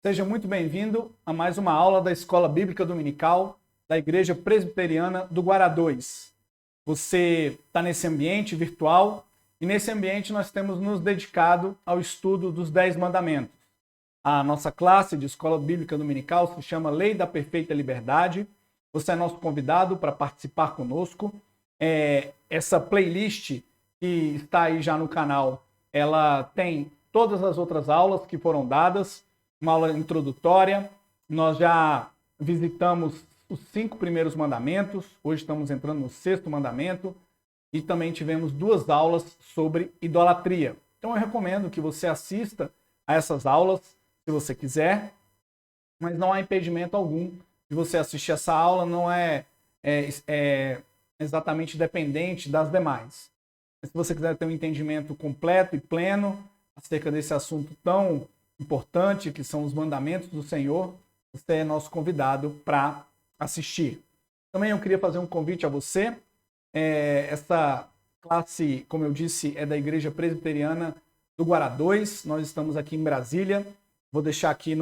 Seja muito bem-vindo a mais uma aula da Escola Bíblica Dominical da Igreja Presbiteriana do Guará 2. Você está nesse ambiente virtual e nesse ambiente nós temos nos dedicado ao estudo dos 10 mandamentos. A nossa classe de Escola Bíblica Dominical se chama Lei da Perfeita Liberdade. Você é nosso convidado para participar conosco. Essa playlist que está aí já no canal, ela tem todas as outras aulas que foram dadas, uma aula introdutória. Nós já visitamos os 5 primeiros mandamentos, hoje estamos entrando no 6º mandamento, e também tivemos 2 aulas sobre idolatria. Então eu recomendo que você assista a essas aulas, se você quiser, mas não há impedimento algum de você assistir essa aula, não é exatamente dependente das demais. Mas se você quiser ter um entendimento completo e pleno acerca desse assunto tão importante, que são os mandamentos do Senhor, você é nosso convidado para assistir. Também eu queria fazer um convite a você. Essa classe, como eu disse, é da Igreja Presbiteriana do Guará 2. Nós estamos aqui em Brasília. Vou deixar aqui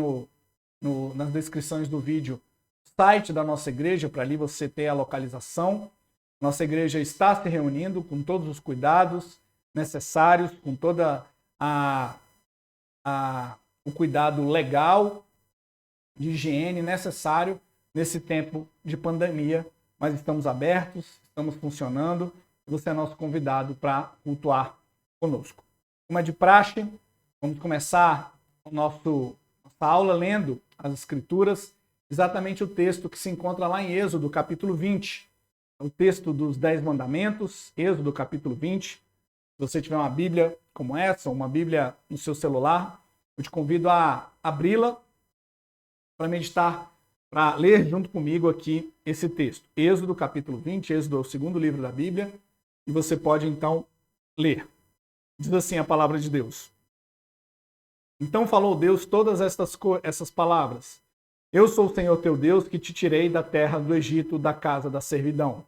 nas descrições do vídeo o site da nossa igreja, para ali você ter a localização. Nossa igreja está se reunindo com todos os cuidados necessários, com toda o cuidado legal de higiene necessário nesse tempo de pandemia, mas estamos abertos, estamos funcionando, e você é nosso convidado para cultuar conosco. Como é de praxe, vamos começar nossa aula lendo as Escrituras, exatamente o texto que se encontra lá em Êxodo, capítulo 20. O texto dos 10 mandamentos, Êxodo, capítulo 20. Se você tiver uma Bíblia como essa, ou uma Bíblia no seu celular, eu te convido a abri-la para meditar, para ler junto comigo aqui esse texto. Êxodo, capítulo 20, Êxodo é o 2º livro da Bíblia, e você pode então ler. Diz assim a palavra de Deus. Então falou Deus todas essas palavras. Eu sou o Senhor teu Deus, que te tirei da terra do Egito, da casa da servidão.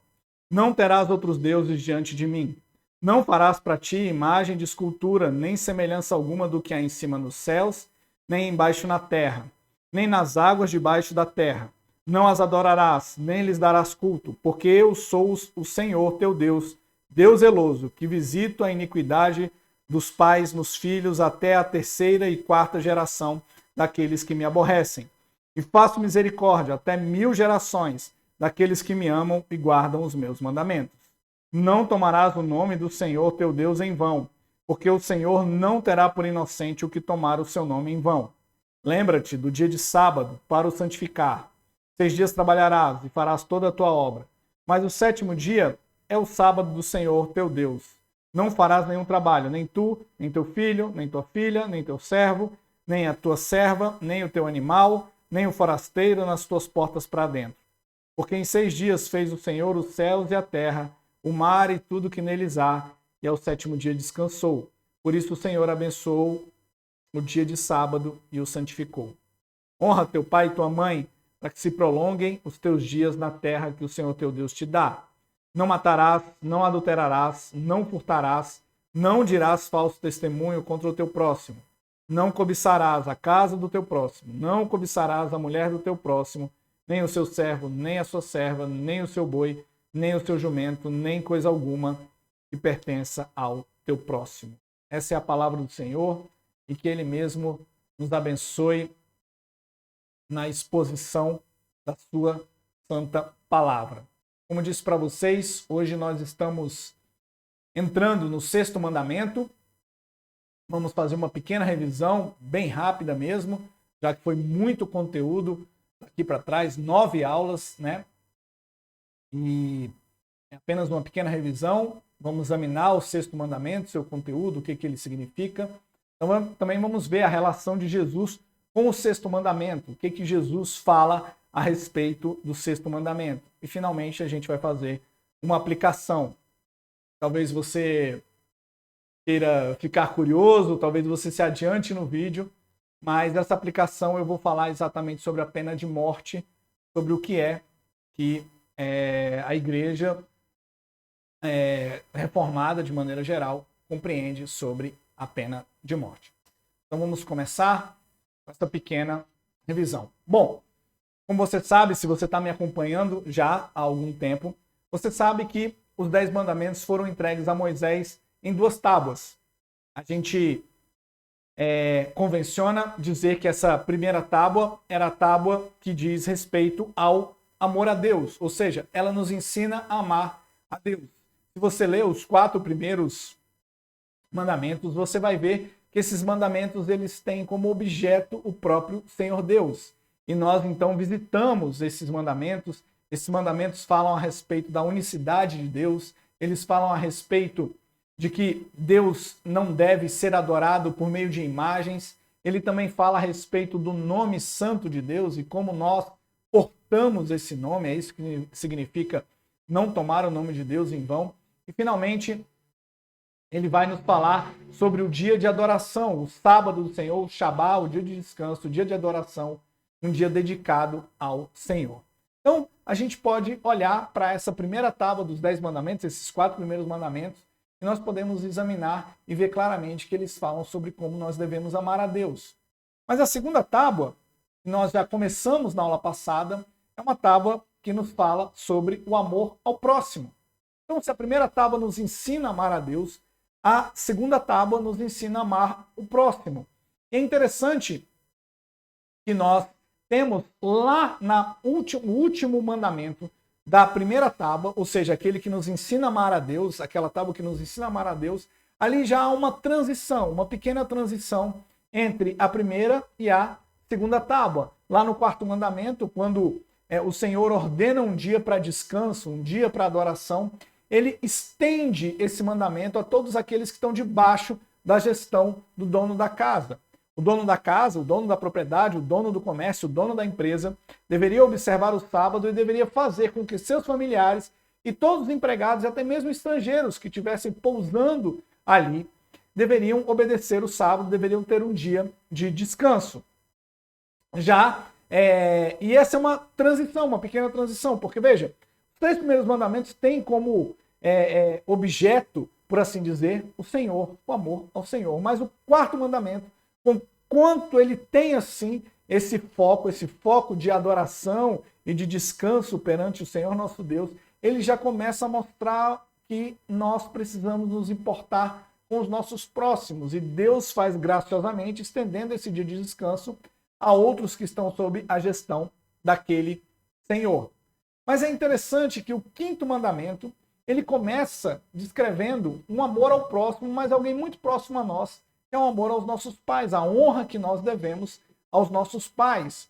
Não terás outros deuses diante de mim. Não farás para ti imagem de escultura, nem semelhança alguma do que há em cima nos céus, nem embaixo na terra, nem nas águas debaixo da terra. Não as adorarás, nem lhes darás culto, porque eu sou o Senhor teu Deus, Deus zeloso, que visito a iniquidade dos pais nos filhos até a 3ª e 4ª geração daqueles que me aborrecem. E faço misericórdia até 1000 gerações daqueles que me amam e guardam os meus mandamentos. Não tomarás o nome do Senhor teu Deus em vão, porque o Senhor não terá por inocente o que tomar o seu nome em vão. Lembra-te do dia de sábado para o santificar. 6 dias trabalharás e farás toda a tua obra. Mas o 7º dia é o sábado do Senhor teu Deus. Não farás nenhum trabalho, nem tu, nem teu filho, nem tua filha, nem teu servo, nem a tua serva, nem o teu animal, nem o forasteiro nas tuas portas para dentro. Porque em 6 dias fez o Senhor os céus e a terra, o mar e tudo que neles há, e ao 7º dia descansou. Por isso o Senhor abençoou o dia de sábado e o santificou. Honra teu pai e tua mãe, para que se prolonguem os teus dias na terra que o Senhor teu Deus te dá. Não matarás, não adulterarás, não furtarás, não dirás falso testemunho contra o teu próximo. Não cobiçarás a casa do teu próximo, não cobiçarás a mulher do teu próximo, nem o seu servo, nem a sua serva, nem o seu boi, nem o seu jumento, nem coisa alguma que pertença ao teu próximo. Essa é a palavra do Senhor, e que Ele mesmo nos abençoe na exposição da sua santa palavra. Como disse para vocês, hoje nós estamos entrando no 6º mandamento. Vamos fazer uma pequena revisão, bem rápida mesmo, já que foi muito conteúdo aqui para trás, 9 aulas, né? E é apenas uma pequena revisão. Vamos examinar o 6º mandamento, seu conteúdo, o que ele significa. Então, também vamos ver a relação de Jesus com o 6º mandamento, o que Jesus fala a respeito do 6º mandamento. E, finalmente, a gente vai fazer uma aplicação. Talvez você queira ficar curioso, talvez você se adiante no vídeo, mas nessa aplicação eu vou falar exatamente sobre a pena de morte, sobre o que é que a igreja reformada, de maneira geral, compreende sobre a pena de morte. Então vamos começar com essa pequena revisão. Bom, como você sabe, se você está me acompanhando já há algum tempo, você sabe que os 10 mandamentos foram entregues a Moisés em 2 tábuas. A gente convenciona dizer que essa primeira tábua era a tábua que diz respeito ao amor a Deus, ou seja, ela nos ensina a amar a Deus. Se você ler os 4 primeiros mandamentos, você vai ver que esses mandamentos eles têm como objeto o próprio Senhor Deus. E nós então visitamos esses mandamentos. Esses mandamentos falam a respeito da unicidade de Deus, eles falam a respeito de que Deus não deve ser adorado por meio de imagens. Ele também fala a respeito do nome santo de Deus e como nós portamos esse nome, é isso que significa não tomar o nome de Deus em vão. E finalmente, ele vai nos falar sobre o dia de adoração, o sábado do Senhor, o Shabá, o dia de descanso, o dia de adoração, um dia dedicado ao Senhor. Então, a gente pode olhar para essa primeira tábua dos 10 mandamentos, esses 4 primeiros mandamentos, e nós podemos examinar e ver claramente que eles falam sobre como nós devemos amar a Deus. Mas a segunda tábua, que nós já começamos na aula passada, é uma tábua que nos fala sobre o amor ao próximo. Então, se a primeira tábua nos ensina a amar a Deus, a segunda tábua nos ensina a amar o próximo. E é interessante que nós temos lá no último mandamento da primeira tábua, ou seja, aquele que nos ensina a amar a Deus, aquela tábua que nos ensina a amar a Deus, ali já há uma transição, uma pequena transição entre a primeira e a segunda tábua. Lá no 4º mandamento, quando o Senhor ordena um dia para descanso, um dia para adoração, ele estende esse mandamento a todos aqueles que estão debaixo da gestão do dono da casa. O dono da casa, o dono da propriedade, o dono do comércio, o dono da empresa, deveria observar o sábado e deveria fazer com que seus familiares e todos os empregados, e até mesmo estrangeiros que estivessem pousando ali, deveriam obedecer o sábado, deveriam ter um dia de descanso. E essa é uma transição, uma pequena transição, porque veja, os 3 primeiros mandamentos têm como objeto, por assim dizer, o Senhor, o amor ao Senhor. Mas o 4º mandamento, quanto ele tem assim esse foco de adoração e de descanso perante o Senhor nosso Deus, ele já começa a mostrar que nós precisamos nos importar com os nossos próximos. E Deus faz graciosamente, estendendo esse dia de descanso a outros que estão sob a gestão daquele Senhor. Mas é interessante que o 5º mandamento, ele começa descrevendo um amor ao próximo, mas alguém muito próximo a nós, que é um amor aos nossos pais, a honra que nós devemos aos nossos pais.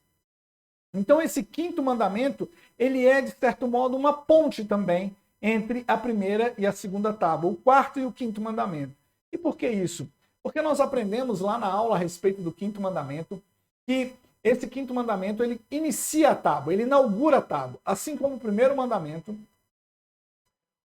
Então esse 5º mandamento, ele é, de certo modo, uma ponte também entre a primeira e a segunda tábua, o 4º e o 5º mandamento. E por que isso? Porque nós aprendemos lá na aula a respeito do 5º mandamento, que esse 5º mandamento, ele inicia a tábua, ele inaugura a tábua. Assim como o primeiro mandamento,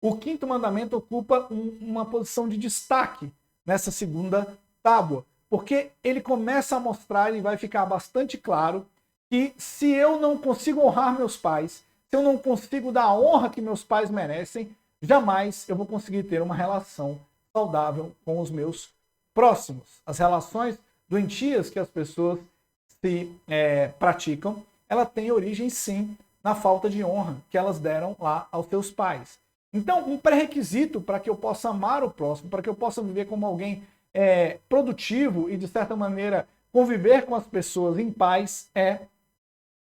o 5º mandamento ocupa uma posição de destaque nessa segunda tábua, porque ele começa a mostrar, e vai ficar bastante claro, que se eu não consigo honrar meus pais, se eu não consigo dar a honra que meus pais merecem, jamais eu vou conseguir ter uma relação saudável com os meus próximos. As relações doentias que as pessoas se praticam, ela tem origem sim na falta de honra que elas deram lá aos seus pais. Então, um pré-requisito para que eu possa amar o próximo, para que eu possa viver como alguém produtivo e, de certa maneira, conviver com as pessoas em paz, é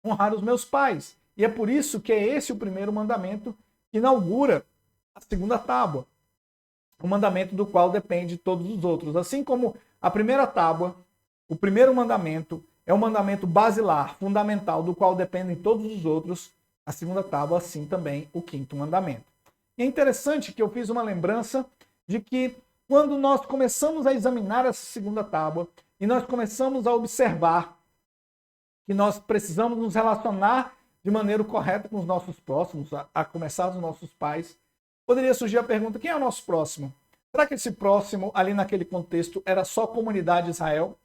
honrar os meus pais. E é por isso que é esse o primeiro mandamento que inaugura a segunda tábua, o mandamento do qual depende todos os outros. Assim como a primeira tábua, o primeiro mandamento é o mandamento basilar, fundamental, do qual dependem todos os outros, a segunda tábua, assim também o 5º mandamento. E é interessante que eu fiz uma lembrança de que quando nós começamos a examinar essa segunda tábua e nós começamos a observar que nós precisamos nos relacionar de maneira correta com os nossos próximos, a começar dos nossos pais, poderia surgir a pergunta: quem é o nosso próximo? Será que esse próximo, ali naquele contexto, era só a comunidade de Israel?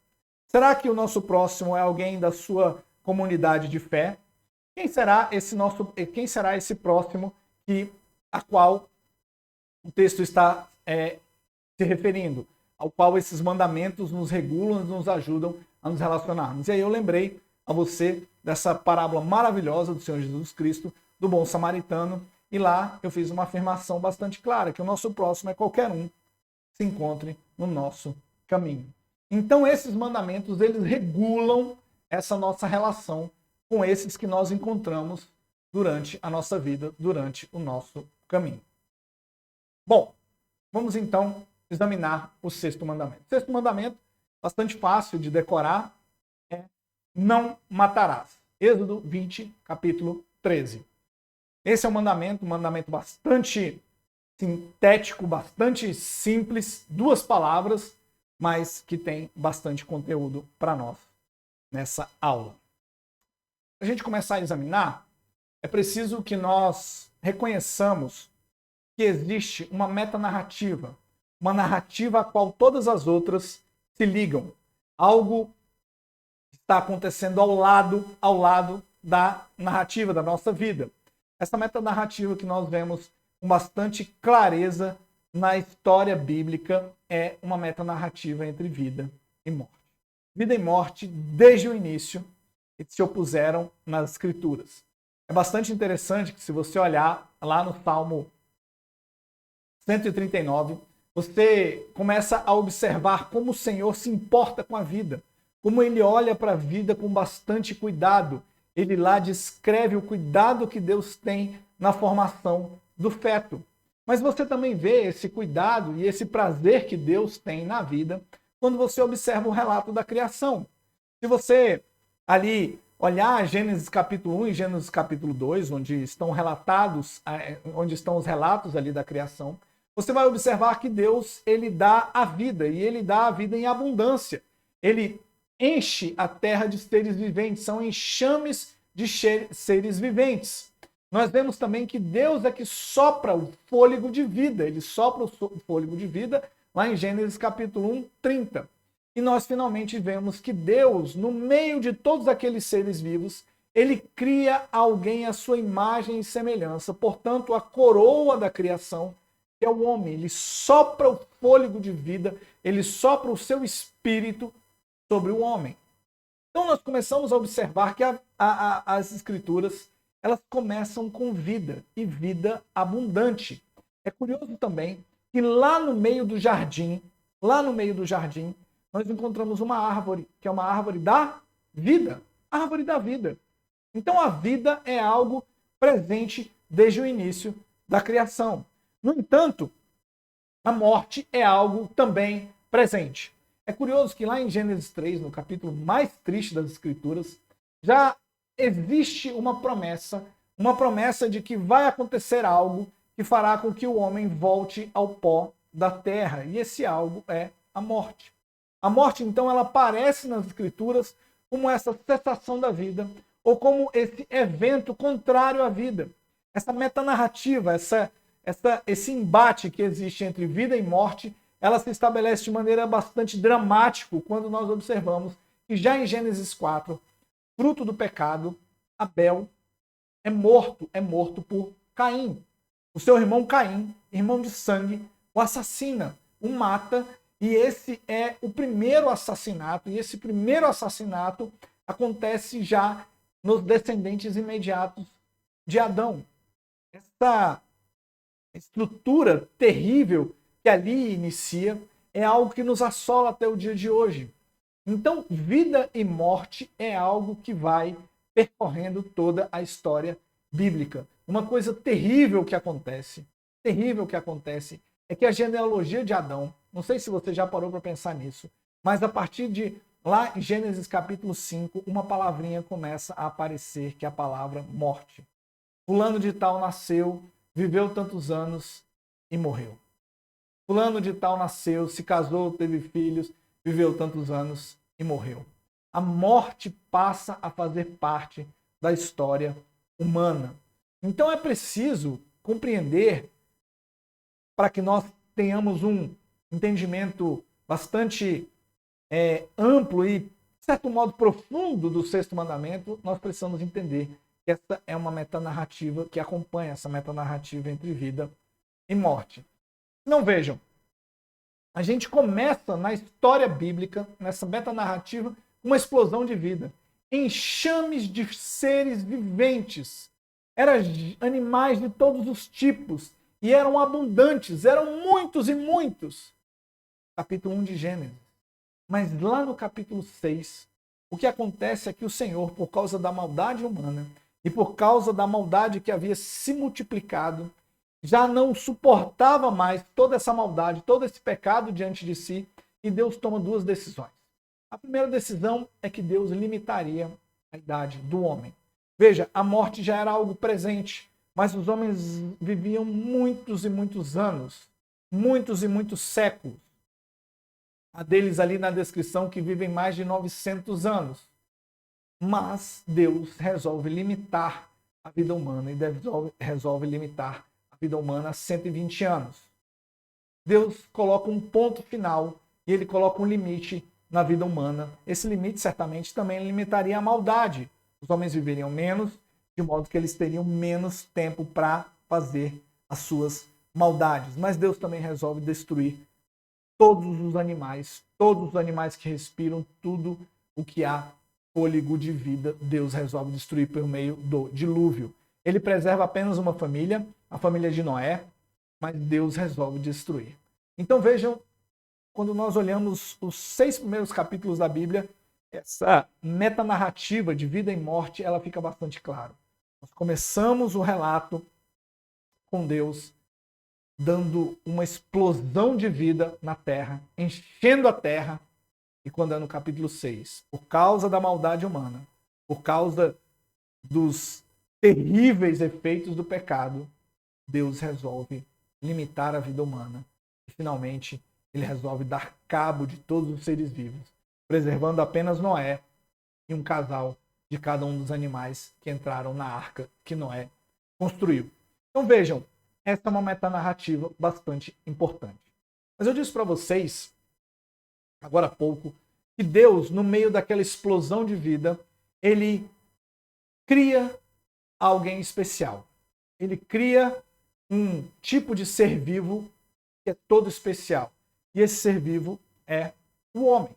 Será que o nosso próximo é alguém da sua comunidade de fé? Quem será esse próximo a qual o texto está se referindo? Ao qual esses mandamentos nos regulam e nos ajudam a nos relacionarmos. E aí eu lembrei a você dessa parábola maravilhosa do Senhor Jesus Cristo, do bom samaritano. E lá eu fiz uma afirmação bastante clara, que o nosso próximo é qualquer um que se encontre no nosso caminho. Então esses mandamentos, eles regulam essa nossa relação com esses que nós encontramos durante a nossa vida, durante o nosso caminho. Bom, vamos então examinar o sexto mandamento. O sexto mandamento, bastante fácil de decorar, é não matarás. Êxodo 20, capítulo 13. Esse é um mandamento bastante sintético, bastante simples, 2 palavras, mas que tem bastante conteúdo para nós nessa aula. Para a gente começar a examinar, é preciso que nós reconheçamos que existe uma metanarrativa, uma narrativa a qual todas as outras se ligam. Algo está acontecendo ao lado da narrativa da nossa vida. Essa metanarrativa que nós vemos com bastante clareza na história bíblica é uma metanarrativa entre vida e morte. Vida e morte, desde o início, se opuseram nas Escrituras. É bastante interessante que, se você olhar lá no Salmo 139, você começa a observar como o Senhor se importa com a vida, como ele olha para a vida com bastante cuidado. Ele lá descreve o cuidado que Deus tem na formação do feto. Mas você também vê esse cuidado e esse prazer que Deus tem na vida quando você observa o relato da criação. Se você ali olhar Gênesis capítulo 1 e Gênesis capítulo 2, onde estão os relatos ali da criação, você vai observar que Deus, ele dá a vida, e ele dá a vida em abundância. Ele enche a terra de seres viventes, são enxames de seres viventes. Nós vemos também que Deus é que sopra o fôlego de vida, ele sopra o fôlego de vida lá em Gênesis capítulo 1, 30. E nós finalmente vemos que Deus, no meio de todos aqueles seres vivos, ele cria alguém à sua imagem e semelhança. Portanto, a coroa da criação é o homem. Ele sopra o fôlego de vida, ele sopra o seu espírito sobre o homem. Então nós começamos a observar que as Escrituras, elas começam com vida, e vida abundante. É curioso também que lá no meio do jardim, nós encontramos uma árvore, que é uma árvore da vida. Árvore da vida. Então a vida é algo presente desde o início da criação. No entanto, a morte é algo também presente. É curioso que lá em Gênesis 3, no capítulo mais triste das Escrituras, já existe uma promessa de que vai acontecer algo que fará com que o homem volte ao pó da terra. E esse algo é a morte. A morte, então, ela aparece nas Escrituras como essa cessação da vida, ou como esse evento contrário à vida. Essa metanarrativa, esse embate que existe entre vida e morte, ela se estabelece de maneira bastante dramática quando nós observamos que já em Gênesis 4, fruto do pecado, Abel é morto por Caim. O seu irmão Caim, irmão de sangue, o assassina, o mata, e esse é o primeiro assassinato, e esse primeiro assassinato acontece já nos descendentes imediatos de Adão. Essa estrutura terrível que ali inicia é algo que nos assola até o dia de hoje. Então, vida e morte é algo que vai percorrendo toda a história bíblica. Uma coisa terrível que acontece é que a genealogia de Adão, não sei se você já parou para pensar nisso, mas a partir de lá em Gênesis capítulo 5, uma palavrinha começa a aparecer, que é a palavra morte. Fulano de tal nasceu, viveu tantos anos e morreu. Fulano de tal nasceu, se casou, teve filhos, viveu tantos anos e morreu. A morte passa a fazer parte da história humana. Então é preciso compreender, para que nós tenhamos um entendimento bastante amplo e, de certo modo, profundo do sexto mandamento, nós precisamos entender que essa é uma metanarrativa que acompanha essa metanarrativa entre vida e morte. Não, vejam, a gente começa na história bíblica, nessa metanarrativa, uma explosão de vida. enxames de seres viventes. Eram animais de todos os tipos e eram abundantes, eram muitos e muitos. Capítulo 1 de Gênesis. Mas lá no capítulo 6, o que acontece é que o Senhor, por causa da maldade humana e por causa da maldade que havia se multiplicado, já não suportava mais toda essa maldade, todo esse pecado diante de si, e Deus toma duas decisões. A primeira decisão é que Deus limitaria a idade do homem. Veja, a morte já era algo presente, mas os homens viviam muitos e muitos anos, muitos e muitos séculos. Há deles ali na descrição que vivem mais de 900 anos. Mas Deus resolve limitar a vida humana e resolve limitar a vida humana a 120 anos. Deus coloca um ponto final e ele coloca um limite na vida humana. Esse limite certamente também limitaria a maldade. Os homens viveriam menos, de modo que eles teriam menos tempo para fazer as suas maldades. Mas Deus também resolve destruir todos os animais que respiram, tudo o que há fôlego de vida, Deus resolve destruir por meio do dilúvio. Ele preserva apenas uma família, a família de Noé, mas Deus resolve destruir. Então vejam, quando nós olhamos os 6 primeiros capítulos da Bíblia, essa metanarrativa de vida e morte, ela fica bastante clara. Nós começamos o relato com Deus dando uma explosão de vida na terra, enchendo a terra, e quando é no capítulo 6, por causa da maldade humana, por causa dos terríveis efeitos do pecado, Deus resolve limitar a vida humana. E finalmente, ele resolve dar cabo de todos os seres vivos, preservando apenas Noé e um casal de cada um dos animais que entraram na arca que Noé construiu. Então vejam, essa é uma metanarrativa bastante importante. Mas eu disse para vocês, agora há pouco, que Deus, no meio daquela explosão de vida, ele cria alguém especial. Ele cria um tipo de ser vivo que é todo especial. E esse ser vivo é o homem.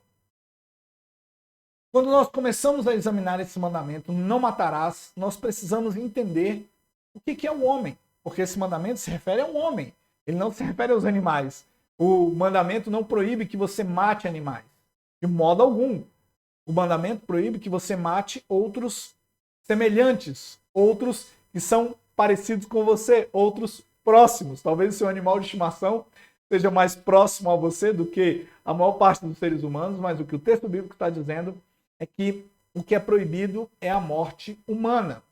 Quando nós começamos a examinar esse mandamento, não matarás, nós precisamos entender o que é o homem. Porque esse mandamento se refere a um homem. Ele não se refere aos animais. O mandamento não proíbe que você mate animais. De modo algum. O mandamento proíbe que você mate outros semelhantes. Outros que são parecidos com você. Outros próximos. Talvez o seu animal de estimação seja mais próximo a você do que a maior parte dos seres humanos. Mas o que o texto bíblico está dizendo é que o que é proibido é a morte humana.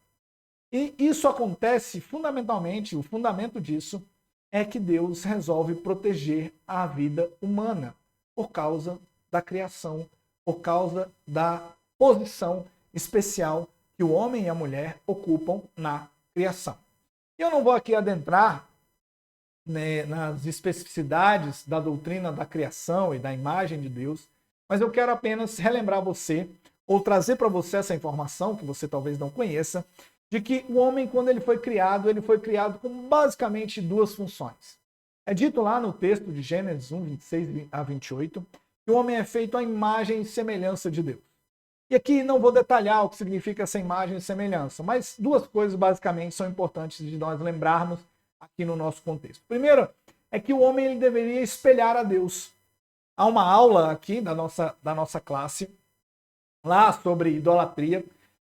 E isso acontece fundamentalmente, o fundamento disso é que Deus resolve proteger a vida humana por causa da criação, por causa da posição especial que o homem e a mulher ocupam na criação. Eu não vou aqui adentrar, né, nas especificidades da doutrina da criação e da imagem de Deus, mas eu quero apenas relembrar você, ou trazer para você essa informação que você talvez não conheça, de que o homem, quando ele foi criado com basicamente duas funções. É dito lá no texto de Gênesis 1, 26 a 28, que o homem é feito à imagem e semelhança de Deus. E aqui não vou detalhar o que significa essa imagem e semelhança, mas duas coisas basicamente são importantes de nós lembrarmos aqui no nosso contexto. Primeiro, é que o homem ele deveria espelhar a Deus. Há uma aula aqui da nossa classe, lá sobre idolatria,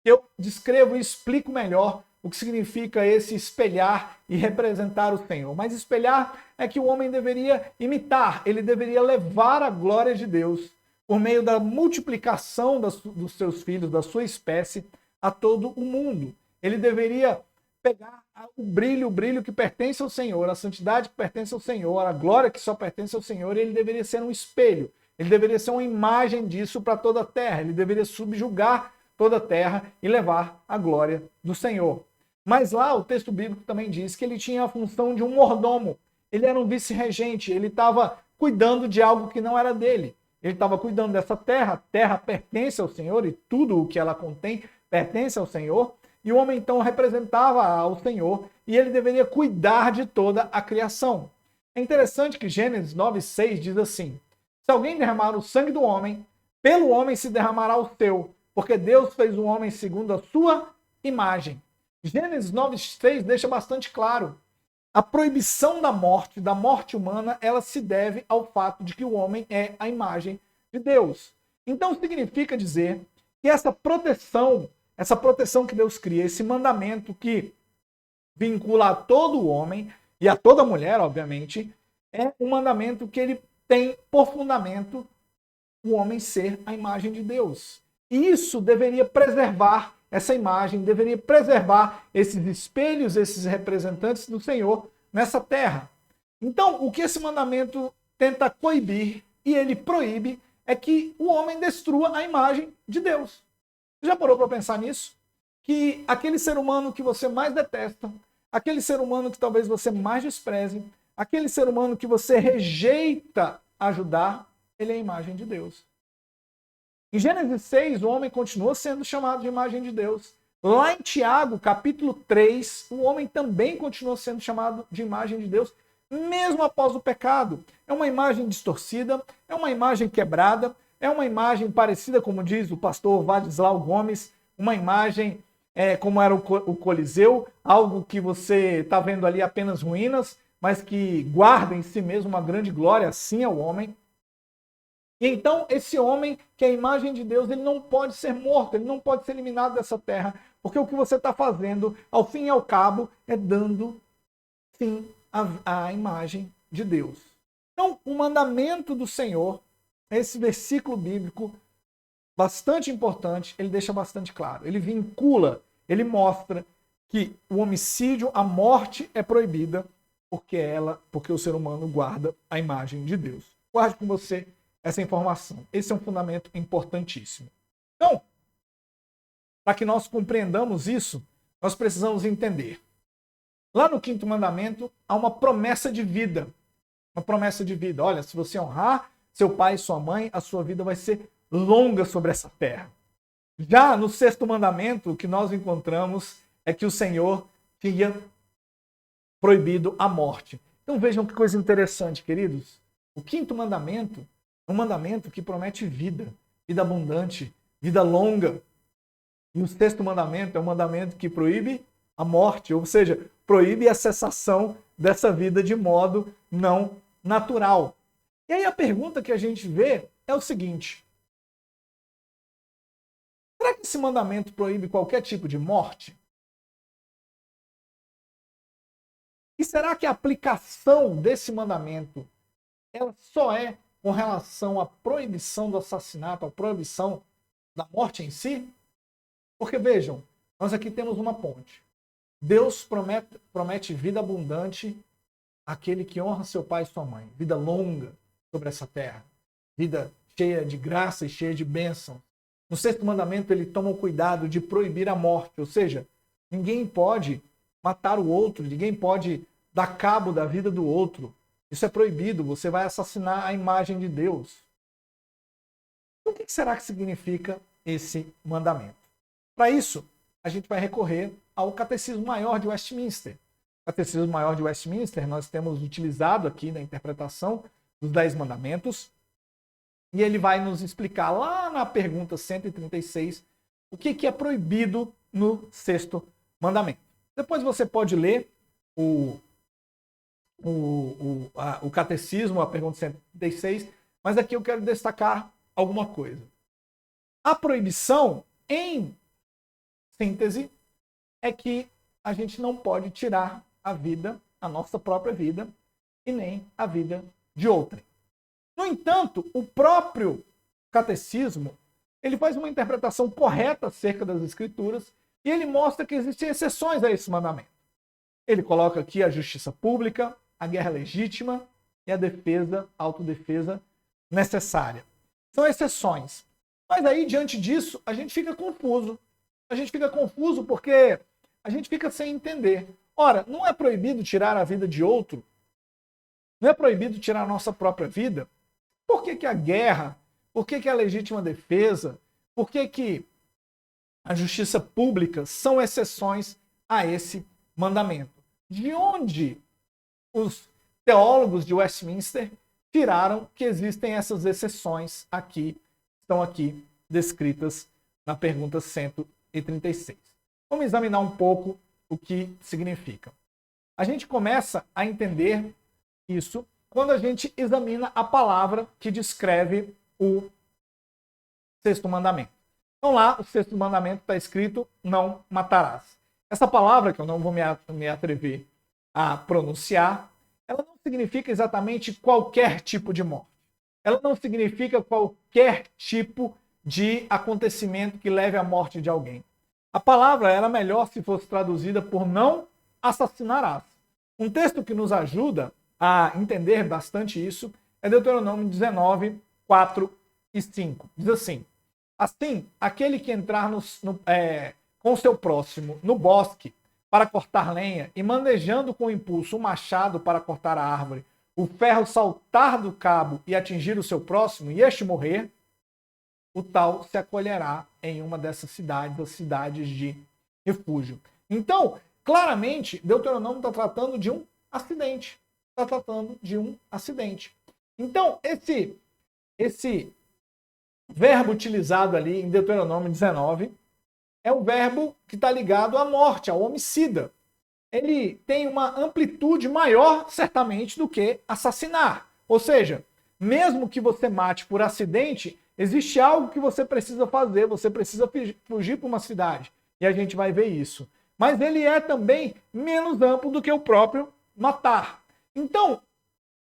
eu descrevo e explico melhor o que significa esse espelhar e representar o Senhor. Mas espelhar é que o homem deveria imitar, ele deveria levar a glória de Deus por meio da multiplicação dos seus filhos, da sua espécie, a todo o mundo. Ele deveria pegar o brilho que pertence ao Senhor, a santidade que pertence ao Senhor, a glória que só pertence ao Senhor, e ele deveria ser um espelho. Ele deveria ser uma imagem disso para toda a terra. Ele deveria subjugar toda a terra e levar a glória do Senhor. Mas lá o texto bíblico também diz que ele tinha a função de um mordomo. Ele era um vice-regente, ele estava cuidando de algo que não era dele. Ele estava cuidando dessa terra, a terra pertence ao Senhor e tudo o que ela contém pertence ao Senhor. E o homem então representava ao Senhor e ele deveria cuidar de toda a criação. É interessante que Gênesis 9:6 diz assim: se alguém derramar o sangue do homem, pelo homem se derramará o seu, porque Deus fez o homem segundo a sua imagem. Gênesis 9:6 deixa bastante claro. A proibição da morte humana, ela se deve ao fato de que o homem é a imagem de Deus. Então significa dizer que essa proteção que Deus cria, esse mandamento que vincula a todo homem e a toda mulher, obviamente, é um mandamento que ele tem por fundamento o homem ser a imagem de Deus. E isso deveria preservar essa imagem, deveria preservar esses espelhos, esses representantes do Senhor nessa terra. Então, o que esse mandamento tenta coibir, e ele proíbe, é que o homem destrua a imagem de Deus. Você já parou para pensar nisso? Que aquele ser humano que você mais detesta, aquele ser humano que talvez você mais despreze, aquele ser humano que você rejeita ajudar, ele é a imagem de Deus. Em Gênesis 6, o homem continua sendo chamado de imagem de Deus. Lá em Tiago, capítulo 3, o homem também continua sendo chamado de imagem de Deus, mesmo após o pecado. É uma imagem distorcida, é uma imagem quebrada, é uma imagem parecida, como diz o pastor Vadislau Gomes, uma imagem como era o Coliseu, algo que você está vendo ali apenas ruínas, mas que guarda em si mesmo uma grande glória, assim é o homem. E então, esse homem, que é a imagem de Deus, ele não pode ser morto, ele não pode ser eliminado dessa terra, porque o que você está fazendo, ao fim e ao cabo, é dando fim à imagem de Deus. Então, o mandamento do Senhor, esse versículo bíblico, bastante importante, ele deixa bastante claro. Ele vincula, ele mostra que o homicídio, a morte é proibida, porque o ser humano guarda a imagem de Deus. Guarde com você essa informação. Esse é um fundamento importantíssimo. Então, para que nós compreendamos isso, nós precisamos entender. Lá no 5º mandamento, há uma promessa de vida. Uma promessa de vida. Olha, se você honrar seu pai e sua mãe, a sua vida vai ser longa sobre essa terra. Já no 6º mandamento, o que nós encontramos é que o Senhor tinha proibido a morte. Então vejam que coisa interessante, queridos. O 5º mandamento é um mandamento que promete vida, vida abundante, vida longa. E o 6º mandamento é um mandamento que proíbe a morte, ou seja, proíbe a cessação dessa vida de modo não natural. E aí a pergunta que a gente vê é o seguinte: será que esse mandamento proíbe qualquer tipo de morte? E será que a aplicação desse mandamento ela só é com relação à proibição do assassinato, à proibição da morte em si? Porque vejam, nós aqui temos uma ponte. Deus promete vida abundante àquele que honra seu pai e sua mãe. Vida longa sobre essa terra. Vida cheia de graça e cheia de bênção. No 6º mandamento, ele toma o cuidado de proibir a morte. Ou seja, ninguém pode matar o outro, ninguém pode dar cabo da vida do outro. Isso é proibido, você vai assassinar a imagem de Deus. O que será que significa esse mandamento? Para isso, a gente vai recorrer ao Catecismo Maior de Westminster. O Catecismo Maior de Westminster nós temos utilizado aqui na interpretação dos 10 mandamentos, e ele vai nos explicar lá na pergunta 136 o que é proibido no 6º mandamento. Depois você pode ler o catecismo, a pergunta 136, mas aqui eu quero destacar alguma coisa. A proibição, em síntese, é que a gente não pode tirar a vida, a nossa própria vida, e nem a vida de outrem. No entanto, o próprio catecismo, ele faz uma interpretação correta acerca das escrituras e ele mostra que existem exceções a esse mandamento. Ele coloca aqui a justiça pública, a guerra legítima e a defesa, a autodefesa necessária. São exceções. Mas aí, diante disso, a gente fica confuso. A gente fica confuso porque a gente fica sem entender. Ora, não é proibido tirar a vida de outro? Não é proibido tirar a nossa própria vida? Por que a guerra? Por que a legítima defesa? Por que a justiça pública são exceções a esse mandamento? De onde os teólogos de Westminster tiraram que existem essas exceções aqui, estão aqui descritas na pergunta 136. Vamos examinar um pouco o que significa. A gente começa a entender isso quando a gente examina a palavra que descreve o sexto mandamento. Então lá, o sexto mandamento está escrito, não matarás. Essa palavra, que eu não vou me atrever a pronunciar, ela não significa exatamente qualquer tipo de morte. Ela não significa qualquer tipo de acontecimento que leve à morte de alguém. A palavra era melhor se fosse traduzida por não assassinarás. Um texto que nos ajuda a entender bastante isso é Deuteronômio 19, 4 e 5. Diz assim: assim, aquele que entrar com seu próximo no bosque para cortar lenha e manejando com impulso o machado para cortar a árvore, o ferro saltar do cabo e atingir o seu próximo e este morrer, o tal se acolherá em uma dessas cidades, as cidades de refúgio. Então, claramente, Deuteronômio está tratando de um acidente. Está tratando de um acidente. Então, esse verbo utilizado ali em Deuteronômio 19 é um verbo que está ligado à morte, ao homicida. Ele tem uma amplitude maior, certamente, do que assassinar. Ou seja, mesmo que você mate por acidente, existe algo que você precisa fazer, você precisa fugir para uma cidade. E a gente vai ver isso. Mas ele é também menos amplo do que o próprio matar. Então,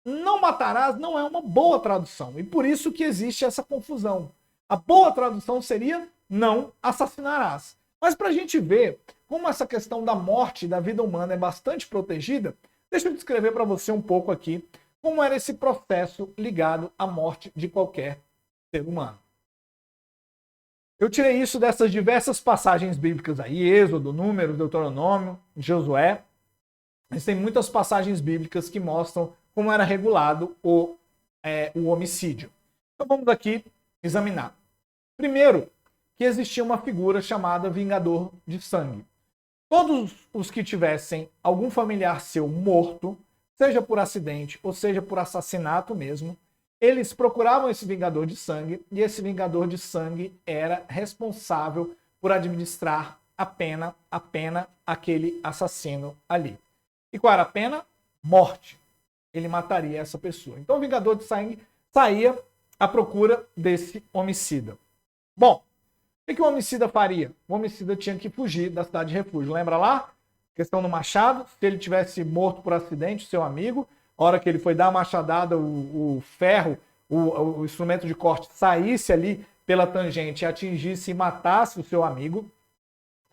não matarás não é uma boa tradução. E por isso que existe essa confusão. A boa tradução seria não assassinarás. Mas para a gente ver como essa questão da morte da vida humana é bastante protegida, deixa eu descrever para você um pouco aqui como era esse processo ligado à morte de qualquer ser humano. Eu tirei isso dessas diversas passagens bíblicas aí, Êxodo, Números, Deuteronômio, Josué. Mas tem muitas passagens bíblicas que mostram como era regulado o homicídio. Então vamos aqui examinar. Primeiro, que existia uma figura chamada vingador de sangue. Todos os que tivessem algum familiar seu morto, seja por acidente ou seja por assassinato mesmo, eles procuravam esse vingador de sangue e esse vingador de sangue era responsável por administrar a pena àquele assassino ali. E qual era a pena? Morte. Ele mataria essa pessoa. Então o vingador de sangue saía à procura desse homicida. Bom, o que o homicida faria? O homicida tinha que fugir da cidade de refúgio. Lembra lá? Questão do machado. Se ele tivesse morto por acidente, seu amigo, a hora que ele foi dar a machadada, o ferro, o instrumento de corte saísse ali pela tangente, atingisse e matasse o seu amigo,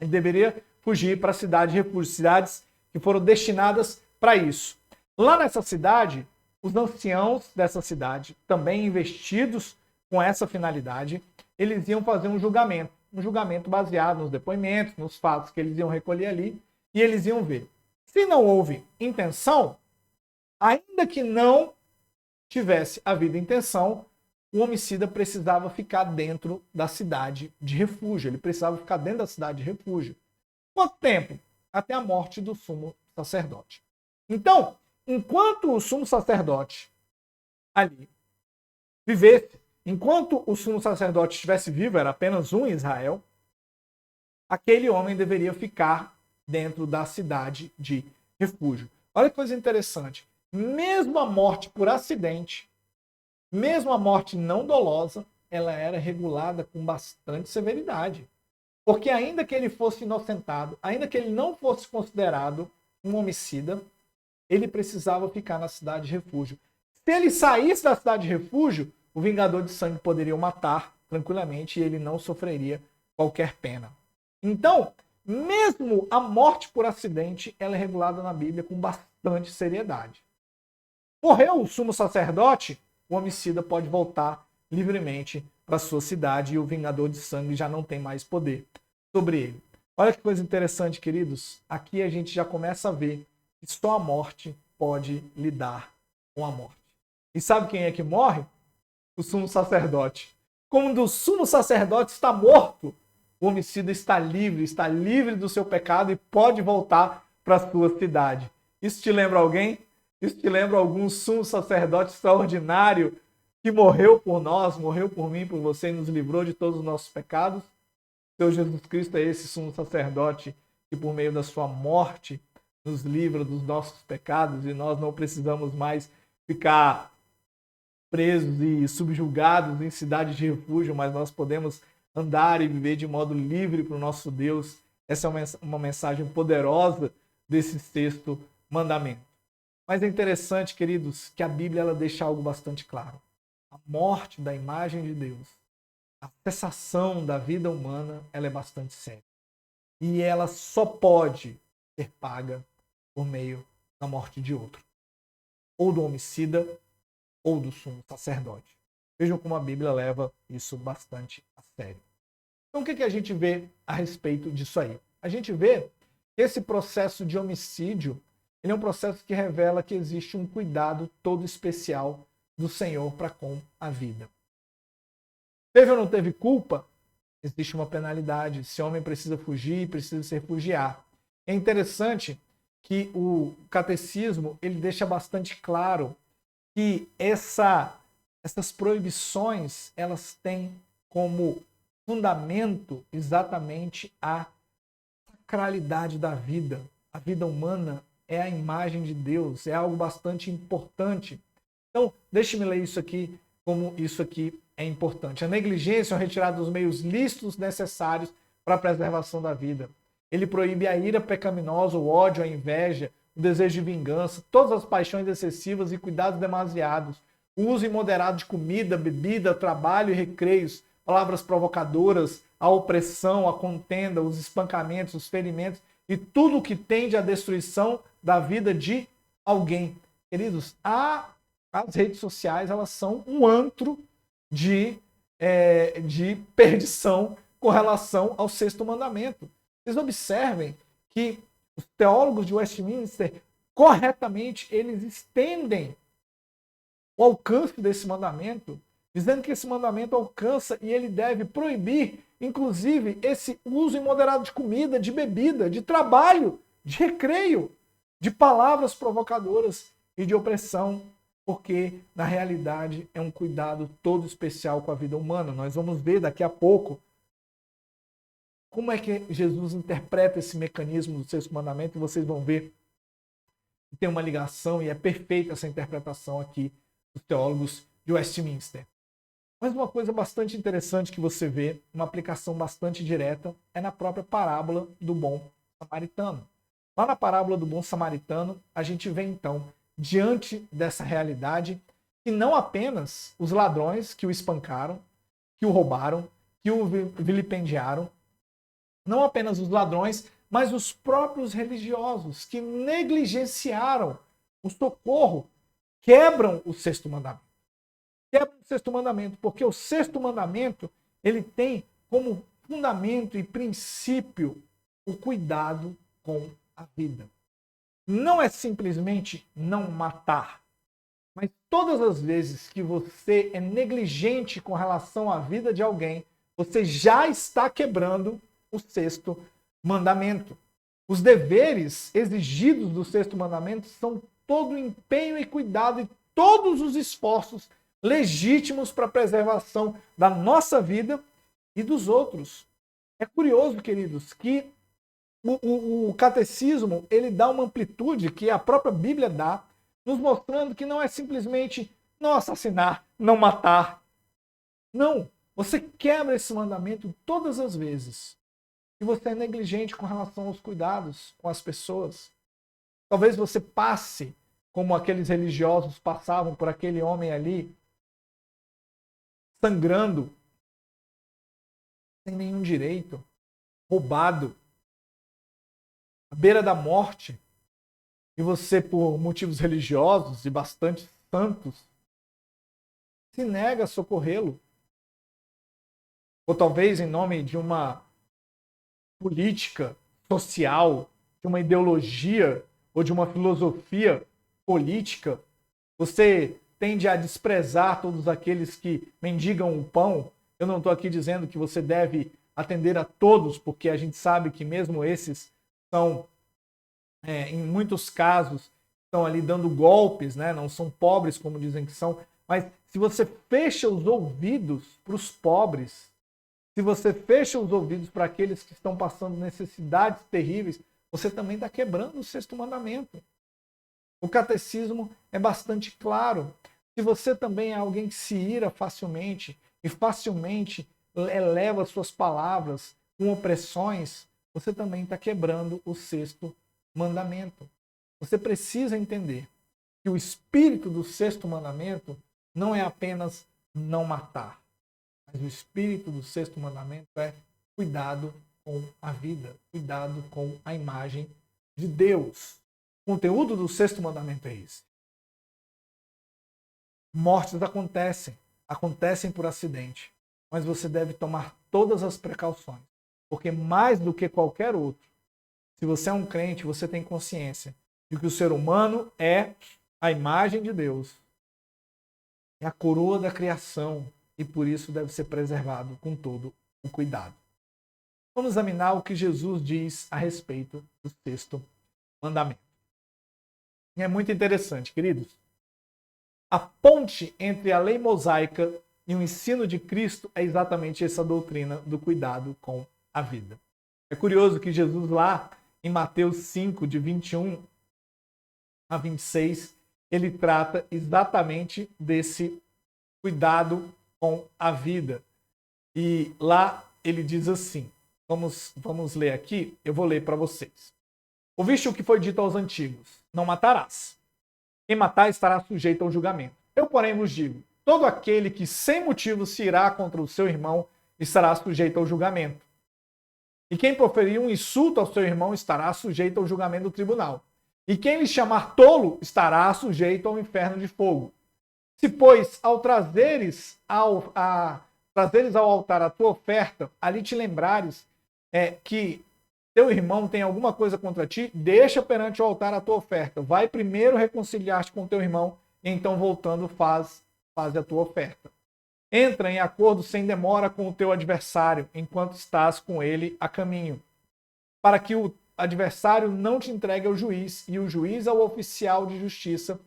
ele deveria fugir para a cidade de refúgio, cidades que foram destinadas para isso. Lá nessa cidade, os anciãos dessa cidade, também investidos com essa finalidade, eles iam fazer um julgamento baseado nos depoimentos, nos fatos que eles iam recolher ali, e eles iam ver. Se não houve intenção, ainda que não tivesse havido intenção, o homicida precisava ficar dentro da cidade de refúgio. Ele precisava ficar dentro da cidade de refúgio. Quanto tempo? Até a morte do sumo sacerdote. Então, enquanto o sumo sacerdote ali vivesse, enquanto o sumo sacerdote estivesse vivo, era apenas um em Israel, aquele homem deveria ficar dentro da cidade de refúgio. Olha que coisa interessante. Mesmo a morte por acidente, mesmo a morte não dolosa, ela era regulada com bastante severidade. Porque ainda que ele fosse inocentado, ainda que ele não fosse considerado um homicida, ele precisava ficar na cidade de refúgio. Se ele saísse da cidade de refúgio, o vingador de sangue poderia o matar tranquilamente e ele não sofreria qualquer pena. Então, mesmo a morte por acidente, ela é regulada na Bíblia com bastante seriedade. Morreu o sumo sacerdote, o homicida pode voltar livremente para sua cidade e o vingador de sangue já não tem mais poder sobre ele. Olha que coisa interessante, queridos. Aqui a gente já começa a ver que só a morte pode lidar com a morte. E sabe quem é que morre? O sumo sacerdote. Quando o sumo sacerdote está morto, o homicida está livre do seu pecado e pode voltar para a sua cidade. Isso te lembra alguém? Isso te lembra algum sumo sacerdote extraordinário que morreu por nós, morreu por mim, por você e nos livrou de todos os nossos pecados? Seu Jesus Cristo é esse sumo sacerdote que por meio da sua morte nos livra dos nossos pecados e nós não precisamos mais ficar presos e subjugados em cidades de refúgio, mas nós podemos andar e viver de modo livre para o nosso Deus. Essa é uma mensagem poderosa desse sexto mandamento. Mas é interessante, queridos, que a Bíblia ela deixa algo bastante claro. A morte da imagem de Deus, a cessação da vida humana, ela é bastante séria. E ela só pode ser paga por meio da morte de outro. Ou do homicida, ou do sumo sacerdote. Vejam como a Bíblia leva isso bastante a sério. Então o que a gente vê a respeito disso aí? A gente vê que esse processo de homicídio, ele é um processo que revela que existe um cuidado todo especial do Senhor para com a vida. Teve ou não teve culpa? Existe uma penalidade. Esse homem precisa fugir, precisa se refugiar. É interessante que o catecismo ele deixa bastante claro que essas proibições elas têm como fundamento exatamente a sacralidade da vida. A vida humana é a imagem de Deus, é algo bastante importante. Então, deixe-me ler isso aqui, como isso aqui é importante. A negligência é a retirada dos meios lícitos necessários para a preservação da vida. Ele proíbe a ira pecaminosa, o ódio, a inveja, o desejo de vingança, todas as paixões excessivas e cuidados demasiados, o uso imoderado de comida, bebida, trabalho e recreios, palavras provocadoras, a opressão, a contenda, os espancamentos, os ferimentos e tudo o que tende à destruição da vida de alguém. Queridos, as redes sociais elas são um antro de perdição com relação ao sexto mandamento. Vocês observem que os teólogos de Westminster, corretamente, eles estendem o alcance desse mandamento, dizendo que esse mandamento alcança e ele deve proibir, inclusive, esse uso imoderado de comida, de bebida, de trabalho, de recreio, de palavras provocadoras e de opressão, porque, na realidade, é um cuidado todo especial com a vida humana. Nós vamos ver daqui a pouco como é que Jesus interpreta esse mecanismo do sexto mandamento e vocês vão ver que tem uma ligação e é perfeita essa interpretação aqui dos teólogos de Westminster. Mas uma coisa bastante interessante que você vê, uma aplicação bastante direta, é na própria parábola do bom samaritano. Lá na parábola do bom samaritano, a gente vê então, diante dessa realidade, que não apenas os ladrões que o espancaram, que o roubaram, que o vilipendiaram, não apenas os ladrões, mas os próprios religiosos que negligenciaram o socorro, quebram o sexto mandamento. Quebram o sexto mandamento, porque o sexto mandamento ele tem como fundamento e princípio o cuidado com a vida. Não é simplesmente não matar, mas todas as vezes que você é negligente com relação à vida de alguém, você já está quebrando o sexto mandamento. Os deveres exigidos do sexto mandamento são todo o empenho e cuidado e todos os esforços legítimos para a preservação da nossa vida e dos outros. É curioso, queridos, que o catecismo ele dá uma amplitude que a própria Bíblia dá, nos mostrando que não é simplesmente não assassinar, não matar. Não, você quebra esse mandamento todas as vezes que você é negligente com relação aos cuidados com as pessoas. Talvez você passe como aqueles religiosos passavam por aquele homem ali, sangrando, sem nenhum direito, roubado, à beira da morte, e você, por motivos religiosos e bastante santos, se nega a socorrê-lo. Ou talvez em nome de uma política social, de uma ideologia ou de uma filosofia política, você tende a desprezar todos aqueles que mendigam o pão. Eu não estou aqui dizendo que você deve atender a todos, porque a gente sabe que mesmo esses são, em muitos casos, estão ali dando golpes, né? Não são pobres como dizem que são, mas se você fecha os ouvidos para os pobres, Se você fecha os ouvidos para aqueles que estão passando necessidades terríveis, você também está quebrando o sexto mandamento. O catecismo é bastante claro. Se você também é alguém que se ira facilmente e facilmente eleva suas palavras com opressões, você também está quebrando o sexto mandamento. Você precisa entender que o espírito do sexto mandamento não é apenas não matar, mas o espírito do sexto mandamento é cuidado com a vida, cuidado com a imagem de Deus. O conteúdo do sexto mandamento é esse. Mortes acontecem por acidente, mas você deve tomar todas as precauções, porque mais do que qualquer outro, se você é um crente, você tem consciência de que o ser humano é a imagem de Deus, é a coroa da criação e por isso deve ser preservado com todo o cuidado. Vamos examinar o que Jesus diz a respeito do sexto mandamento. E é muito interessante, queridos. A ponte entre a lei mosaica e o ensino de Cristo é exatamente essa doutrina do cuidado com a vida. É curioso que Jesus lá em Mateus 5, de 21 a 26, ele trata exatamente desse cuidado com a vida. E lá ele diz assim, vamos ler aqui, eu vou ler para vocês. Ouviste o que foi dito aos antigos, não matarás. Quem matar estará sujeito ao julgamento. Eu, porém, vos digo, todo aquele que sem motivo se irá contra o seu irmão estará sujeito ao julgamento. E quem proferir um insulto ao seu irmão estará sujeito ao julgamento do tribunal. E quem lhe chamar tolo estará sujeito ao inferno de fogo. Se, pois, ao trazeres ao altar a tua oferta, ali te lembrares que teu irmão tem alguma coisa contra ti, deixa perante o altar a tua oferta. Vai primeiro reconciliar-te com teu irmão, e então voltando faz a tua oferta. Entra em acordo sem demora com o teu adversário, enquanto estás com ele a caminho, para que o adversário não te entregue ao juiz, e o juiz ao oficial de justiça,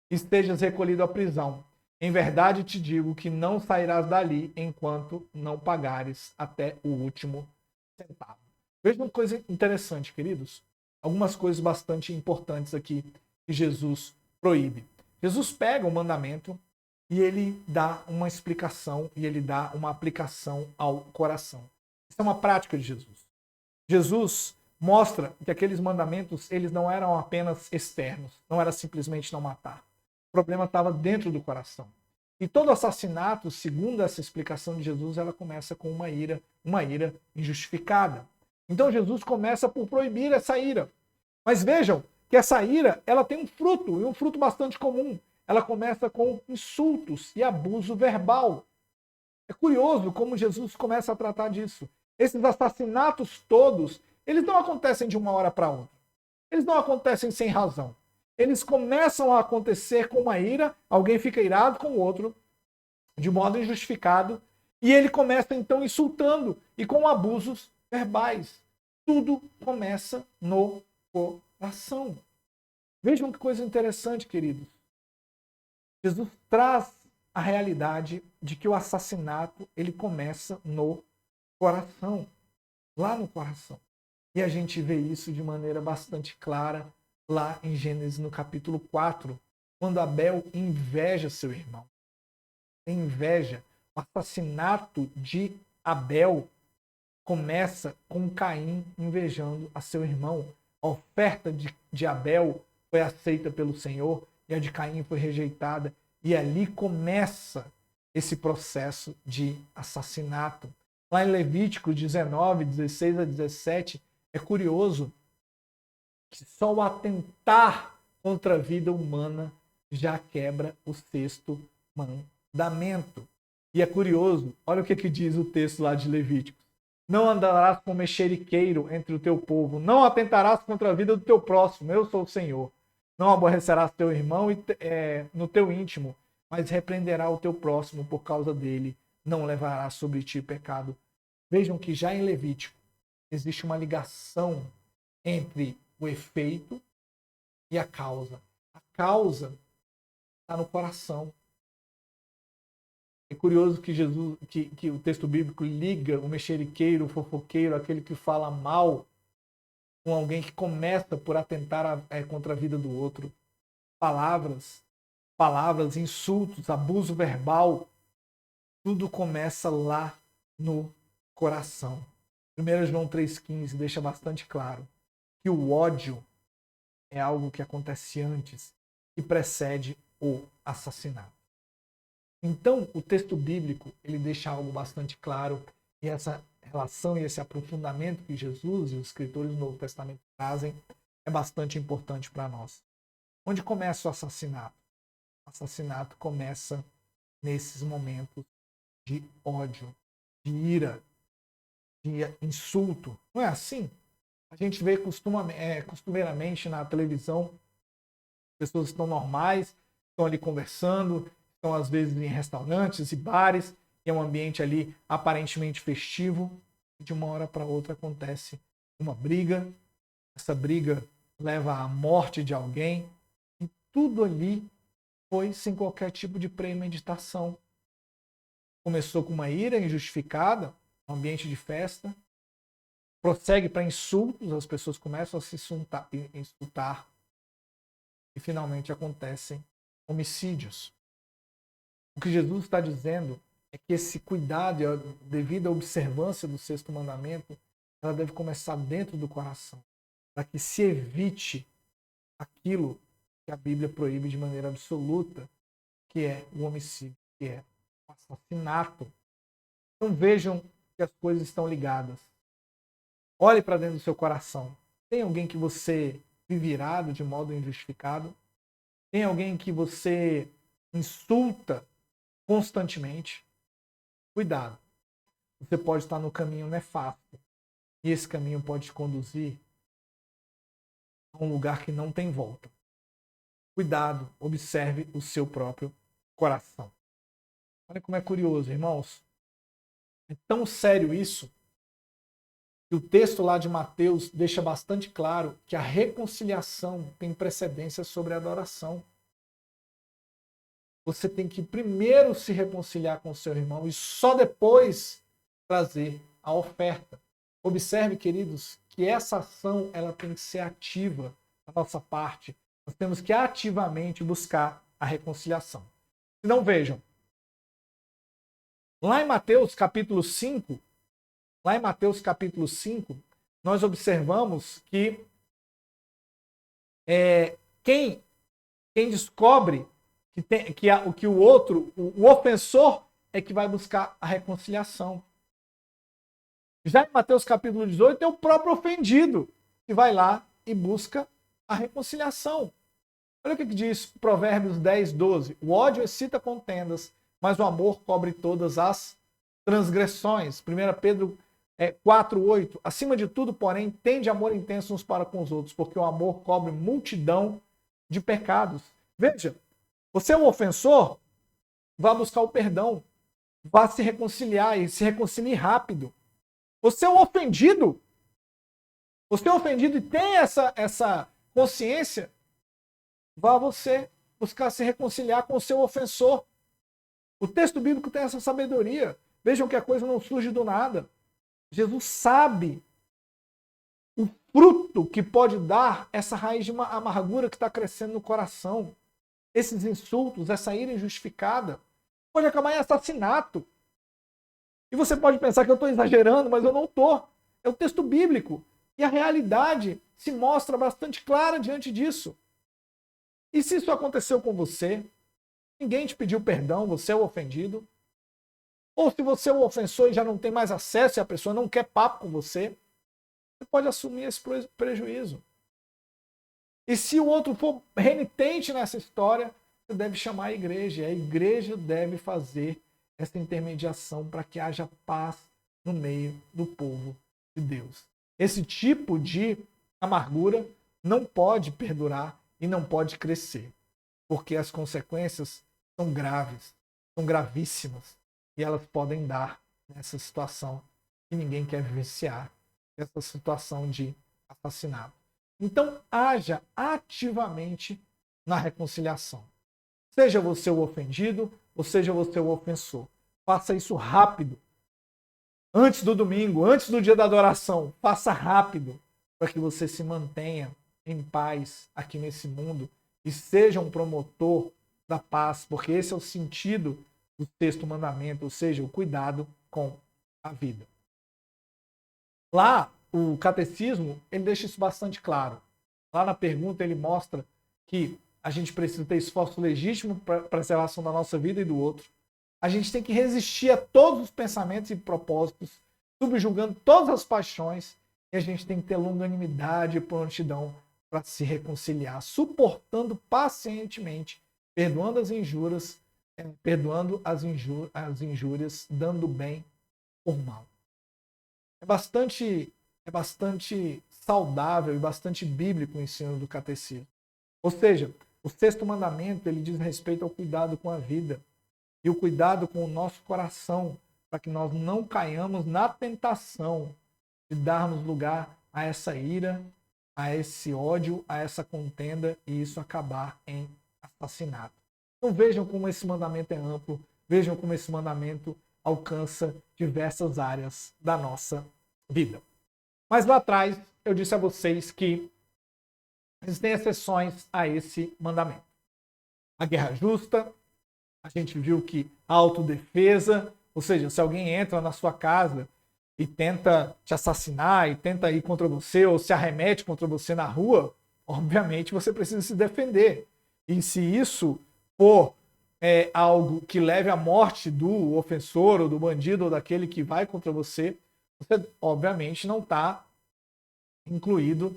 estejas recolhido à prisão. Em verdade te digo que não sairás dali enquanto não pagares até o último centavo. Veja uma coisa interessante, queridos. Algumas coisas bastante importantes aqui que Jesus proíbe. Jesus pega o mandamento e ele dá uma explicação e ele dá uma aplicação ao coração. Isso é uma prática de Jesus. Jesus mostra que aqueles mandamentos eles não eram apenas externos, não era simplesmente não matar. O problema estava dentro do coração. E todo assassinato, segundo essa explicação de Jesus, ela começa com uma ira injustificada. Então Jesus começa por proibir essa ira. Mas vejam que essa ira ela tem um fruto, e um fruto bastante comum. Ela começa com insultos e abuso verbal. É curioso como Jesus começa a tratar disso. Esses assassinatos todos, eles não acontecem de uma hora para outra. Eles não acontecem sem razão. Eles começam a acontecer com uma ira, alguém fica irado com o outro, de modo injustificado, e ele começa então insultando e com abusos verbais. Tudo começa no coração. Vejam que coisa interessante, queridos. Jesus traz a realidade de que o assassinato ele começa no coração, lá no coração. E a gente vê isso de maneira bastante clara lá em Gênesis no capítulo 4, quando Abel inveja seu irmão. Tem inveja. O assassinato de Abel começa com Caim invejando a seu irmão. A oferta de Abel foi aceita pelo Senhor e a de Caim foi rejeitada. E ali começa esse processo de assassinato. Lá em Levítico 19, 16 a 17, é curioso que só o atentar contra a vida humana já quebra o sexto mandamento. E é curioso, olha o que diz o texto lá de Levítico. Não andarás com mexeriqueiro entre o teu povo, não atentarás contra a vida do teu próximo, eu sou o Senhor. Não aborrecerás teu irmão no teu íntimo, mas repreenderá o teu próximo por causa dele, não levarás sobre ti pecado. Vejam que já em Levítico existe uma ligação entre o efeito e a causa. A causa está no coração. É curioso que que o texto bíblico liga o mexeriqueiro, o fofoqueiro, aquele que fala mal, com alguém que começa por atentar contra a vida do outro. Palavras, insultos, abuso verbal, tudo começa lá no coração. 1 João 3,15 deixa bastante claro que o ódio é algo que acontece antes, que precede o assassinato. Então, o texto bíblico, ele deixa algo bastante claro, e essa relação e esse aprofundamento que Jesus e os escritores do Novo Testamento trazem é bastante importante para nós. Onde começa o assassinato? O assassinato começa nesses momentos de ódio, de ira, de insulto. Não é assim? A gente vê costumeiramente na televisão, pessoas estão normais, estão ali conversando, estão às vezes em restaurantes e bares, e é um ambiente ali aparentemente festivo, e de uma hora para outra acontece uma briga, essa briga leva à morte de alguém, e tudo ali foi sem qualquer tipo de premeditação. Começou com uma ira injustificada, um ambiente de festa, prossegue para insultos, as pessoas começam a se insultar e finalmente acontecem homicídios. O que Jesus está dizendo é que esse cuidado e a devida observância do sexto mandamento, ela deve começar dentro do coração, para que se evite aquilo que a Bíblia proíbe de maneira absoluta, que é o homicídio, que é o assassinato. Então vejam que as coisas estão ligadas. Olhe para dentro do seu coração. Tem alguém que você vive irado de modo injustificado? Tem alguém que você insulta constantemente? Cuidado. Você pode estar no caminho nefasto. E esse caminho pode te conduzir a um lugar que não tem volta. Cuidado, observe o seu próprio coração. Olha como é curioso, irmãos. É tão sério isso que o texto lá de Mateus deixa bastante claro que a reconciliação tem precedência sobre a adoração. Você tem que primeiro se reconciliar com o seu irmão e só depois trazer a oferta. Observe, queridos, que essa ação ela tem que ser ativa da nossa parte. Nós temos que ativamente buscar a reconciliação. Se não, vejam. Lá em Mateus capítulo 5, nós observamos que quem descobre que o outro, o ofensor, é que vai buscar a reconciliação. Já em Mateus capítulo 18, é o próprio ofendido que vai lá e busca a reconciliação. Olha o que diz Provérbios 10, 12. O ódio excita contendas, mas o amor cobre todas as transgressões. 1 Pedro 4, 8. Acima de tudo, porém, tende amor intenso uns para com os outros, porque o amor cobre multidão de pecados. Veja, você é um ofensor, vá buscar o perdão, vá se reconciliar e se reconcilie rápido. Você é um ofendido, e tem essa consciência, vá você buscar se reconciliar com o seu ofensor. O texto bíblico tem essa sabedoria. Vejam que a coisa não surge do nada. Jesus sabe o fruto que pode dar essa raiz de uma amargura que está crescendo no coração. Esses insultos, essa ira injustificada, pode acabar em assassinato. E você pode pensar que eu estou exagerando, mas eu não estou. É o texto bíblico. E a realidade se mostra bastante clara diante disso. E se isso aconteceu com você, ninguém te pediu perdão, você é o ofendido. Ou se você é o ofensor e já não tem mais acesso e a pessoa não quer papo com você, você pode assumir esse prejuízo. E se o outro for renitente nessa história, você deve chamar a igreja. E a igreja deve fazer essa intermediação para que haja paz no meio do povo de Deus. Esse tipo de amargura não pode perdurar e não pode crescer, porque as consequências são graves, são gravíssimas, e elas podem dar nessa situação que ninguém quer vivenciar, essa situação de assassinato. Então, haja ativamente na reconciliação. Seja você o ofendido, ou seja você o ofensor. faça isso rápido. Antes do domingo, antes do dia da adoração, faça rápido para que você se mantenha em paz aqui nesse mundo e seja um promotor da paz, porque esse é o sentido do sexto mandamento, ou seja, o cuidado com a vida. Lá, o catecismo, ele deixa isso bastante claro. Lá na pergunta, ele mostra que a gente precisa ter esforço legítimo para a preservação da nossa vida e do outro. A gente tem que resistir a todos os pensamentos e propósitos, subjugando todas as paixões, e a gente tem que ter longanimidade e prontidão para se reconciliar, suportando pacientemente, perdoando as injúrias, dando bem por mal. É bastante saudável e bastante bíblico o ensino do catecismo. Ou seja, o sexto mandamento ele diz respeito ao cuidado com a vida e o cuidado com o nosso coração, para que nós não caiamos na tentação de darmos lugar a essa ira, a esse ódio, a essa contenda e isso acabar em assassinato. Então vejam como esse mandamento é amplo, vejam como esse mandamento alcança diversas áreas da nossa vida. Mas lá atrás eu disse a vocês que existem exceções a esse mandamento. A guerra justa, a gente viu que a autodefesa, ou seja, se alguém entra na sua casa e tenta te assassinar, e tenta ir contra você, ou se arremete contra você na rua, obviamente você precisa se defender. E se isso for algo que leve à morte do ofensor, ou do bandido, ou daquele que vai contra você, você obviamente não está incluído,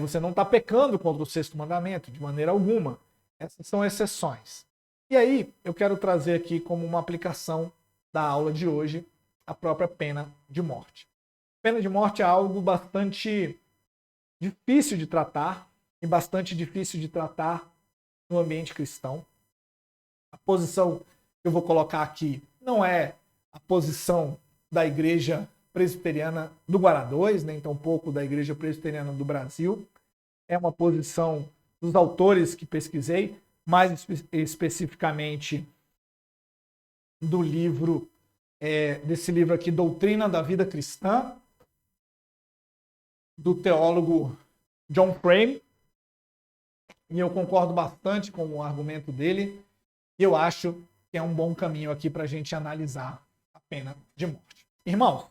você não está pecando contra o sexto mandamento, de maneira alguma. Essas são exceções. E aí, eu quero trazer aqui como uma aplicação da aula de hoje, a própria pena de morte. Pena de morte é algo bastante difícil de tratar, e bastante difícil de tratar no ambiente cristão. A posição que eu vou colocar aqui não é a posição da Igreja Presbiteriana do Guará 2, nem tampouco da Igreja Presbiteriana do Brasil. É uma posição dos autores que pesquisei, mais especificamente do livro, desse livro aqui, Doutrina da Vida Cristã, do teólogo John Frame. E eu concordo bastante com o argumento dele. E eu acho que é um bom caminho aqui para a gente analisar a pena de morte. Irmãos,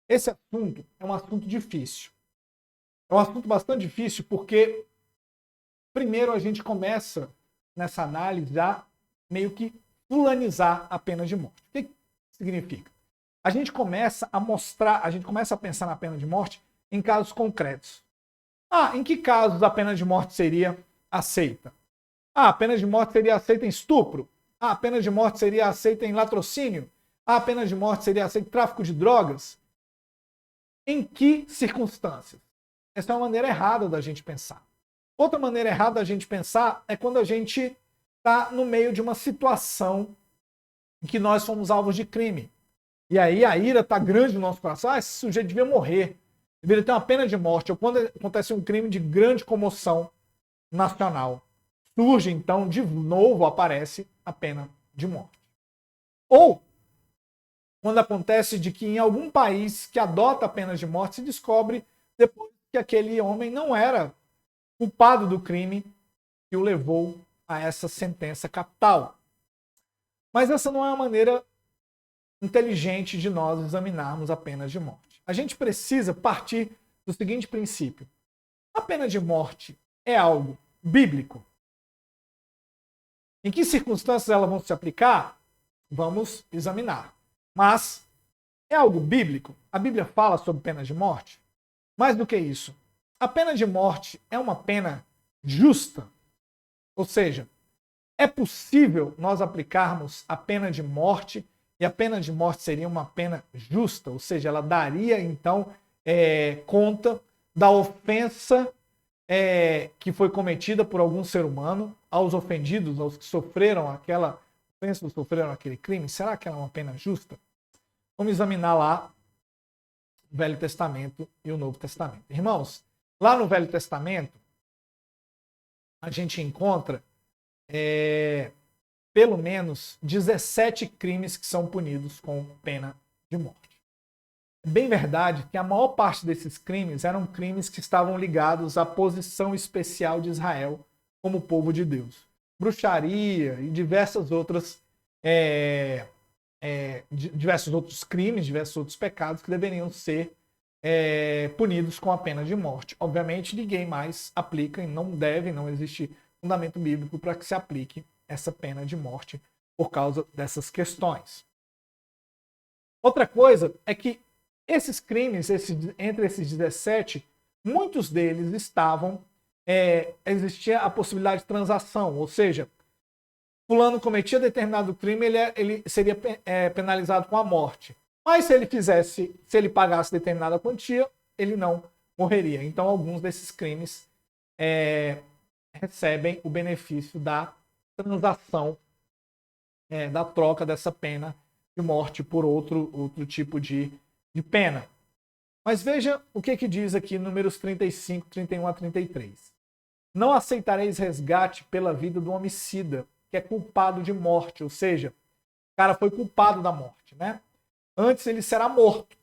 esse assunto é um assunto difícil. É um assunto bastante difícil porque, primeiro, a gente começa nessa análise a meio que fulanizar a pena de morte. O que significa? A gente começa a pensar na pena de morte em casos concretos. Em que casos a pena de morte seria aceita? A pena de morte seria aceita em estupro? A pena de morte seria aceita em latrocínio? A pena de morte seria aceita em tráfico de drogas? Em que circunstâncias? Essa é uma maneira errada da gente pensar. Outra maneira errada da gente pensar é quando a gente está no meio de uma situação em que nós somos alvos de crime. E aí a ira está grande no nosso coração. Esse sujeito devia morrer. Deveria ter uma pena de morte. Ou quando acontece um crime de grande comoção nacional. Surge, então, de novo aparece a pena de morte. Ou quando acontece de que em algum país que adota a pena de morte se descobre depois que aquele homem não era culpado do crime que o levou a essa sentença capital. Mas essa não é uma maneira inteligente de nós examinarmos a pena de morte. A gente precisa partir do seguinte princípio. A pena de morte é algo bíblico? Em que circunstâncias elas vão se aplicar? Vamos examinar. Mas é algo bíblico? A Bíblia fala sobre pena de morte? Mais do que isso, a pena de morte é uma pena justa? Ou seja, é possível nós aplicarmos a pena de morte e a pena de morte seria uma pena justa? Ou seja, ela daria, então, conta da ofensa que foi cometida por algum ser humano aos ofendidos, aos que sofreram aquela ofensa, sofreram aquele crime? Será que ela é uma pena justa? Vamos examinar lá o Velho Testamento e o Novo Testamento. Irmãos, lá no Velho Testamento, a gente encontra pelo menos 17 crimes que são punidos com pena de morte. É bem verdade que a maior parte desses crimes eram crimes que estavam ligados à posição especial de Israel como povo de Deus. Bruxaria e diversos outros crimes, diversos outros pecados que deveriam ser punidos com a pena de morte. Obviamente, ninguém mais aplica e não existe fundamento bíblico para que se aplique essa pena de morte por causa dessas questões. Outra coisa é que esses crimes, entre esses 17, muitos deles existia a possibilidade de transação, ou seja, fulano cometia determinado crime, ele seria penalizado com a morte. Mas se ele pagasse determinada quantia, ele não morreria. Então, alguns desses crimes recebem o benefício da transação, da troca dessa pena de morte por outro tipo de pena. Mas veja o que diz aqui números 35, 31 a 33. Não aceitareis resgate pela vida do homicida, que é culpado de morte, ou seja, o cara foi culpado da morte, né? Antes ele será morto.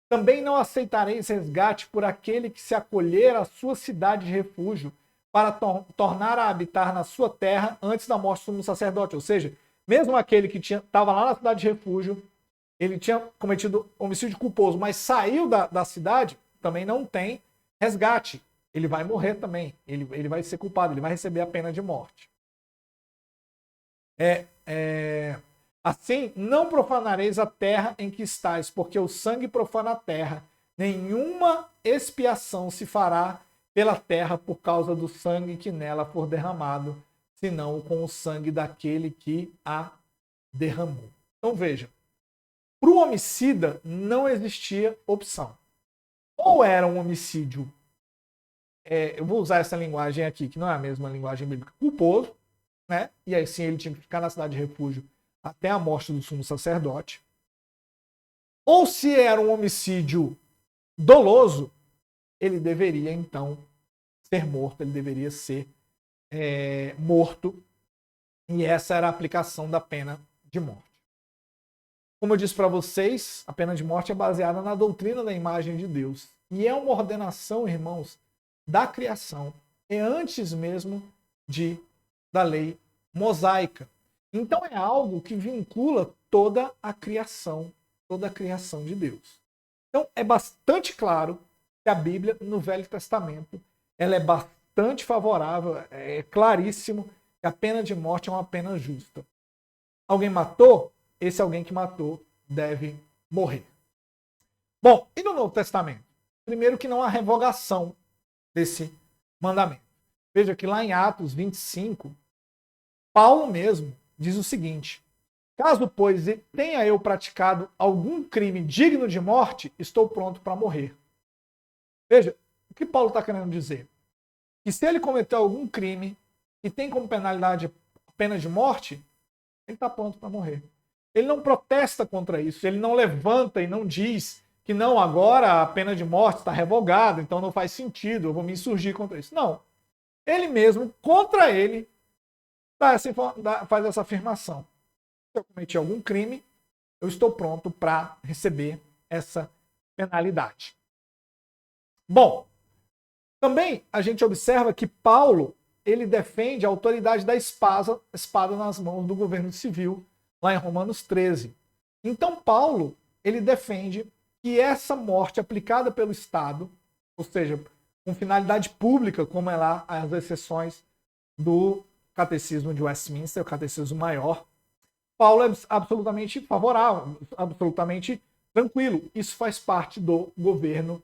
Também não aceitareis resgate por aquele que se acolher à sua cidade de refúgio para tornar a habitar na sua terra antes da morte do sumo sacerdote. Ou seja, mesmo aquele que estava lá na cidade de refúgio, ele tinha cometido homicídio culposo, mas saiu da cidade, também não tem resgate. Ele vai morrer também. Ele vai ser culpado, ele vai receber a pena de morte. Assim, não profanareis a terra em que estáis, porque o sangue profana a terra. Nenhuma expiação se fará pela terra por causa do sangue que nela for derramado, senão com o sangue daquele que a derramou. Então veja, para o homicida não existia opção. Ou era um homicídio, eu vou usar essa linguagem aqui, que não é a mesma linguagem bíblica, culposo, né? E aí sim ele tinha que ficar na cidade de refúgio até a morte do sumo sacerdote. Ou se era um homicídio doloso, ele deveria então ser morto, ele deveria ser morto, e essa era a aplicação da pena de morte. Como eu disse para vocês, a pena de morte é baseada na doutrina da imagem de Deus, e é uma ordenação, irmãos, da criação, antes mesmo da lei mosaica. Então é algo que vincula toda a criação de Deus. Então é bastante claro que a Bíblia, no Velho Testamento, ela é bastante favorável, é claríssimo que a pena de morte é uma pena justa. Alguém matou? Esse alguém que matou deve morrer. Bom, e no Novo Testamento? Primeiro que não há revogação desse mandamento. Veja que lá em Atos 25, Paulo mesmo diz o seguinte: caso, pois, tenha eu praticado algum crime digno de morte, estou pronto para morrer. Veja, o que Paulo está querendo dizer? Que se ele cometeu algum crime e tem como penalidade a pena de morte, ele está pronto para morrer. Ele não protesta contra isso, ele não levanta e não diz que não, agora a pena de morte está revogada, então não faz sentido, eu vou me insurgir contra isso. Não. Ele mesmo, contra ele, faz essa afirmação. Se eu cometi algum crime, eu estou pronto para receber essa penalidade. Bom, também a gente observa que Paulo, ele defende a autoridade da espada nas mãos do governo civil, lá em Romanos 13. Então Paulo, ele defende que essa morte aplicada pelo Estado, ou seja, com finalidade pública, como é lá as exceções do Catecismo de Westminster, o Catecismo Maior, Paulo é absolutamente favorável, absolutamente tranquilo. Isso faz parte do governo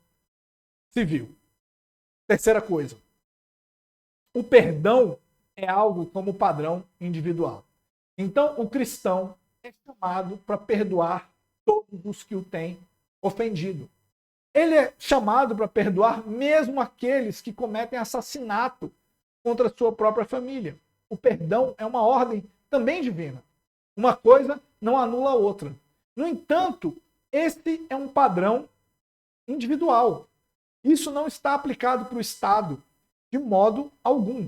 civil. Terceira coisa, o perdão é algo como padrão individual. Então, o cristão é chamado para perdoar todos os que o têm ofendido. Ele é chamado para perdoar mesmo aqueles que cometem assassinato contra a sua própria família. O perdão é uma ordem também divina. Uma coisa não anula a outra. No entanto, esse é um padrão individual. Isso não está aplicado para o Estado de modo algum.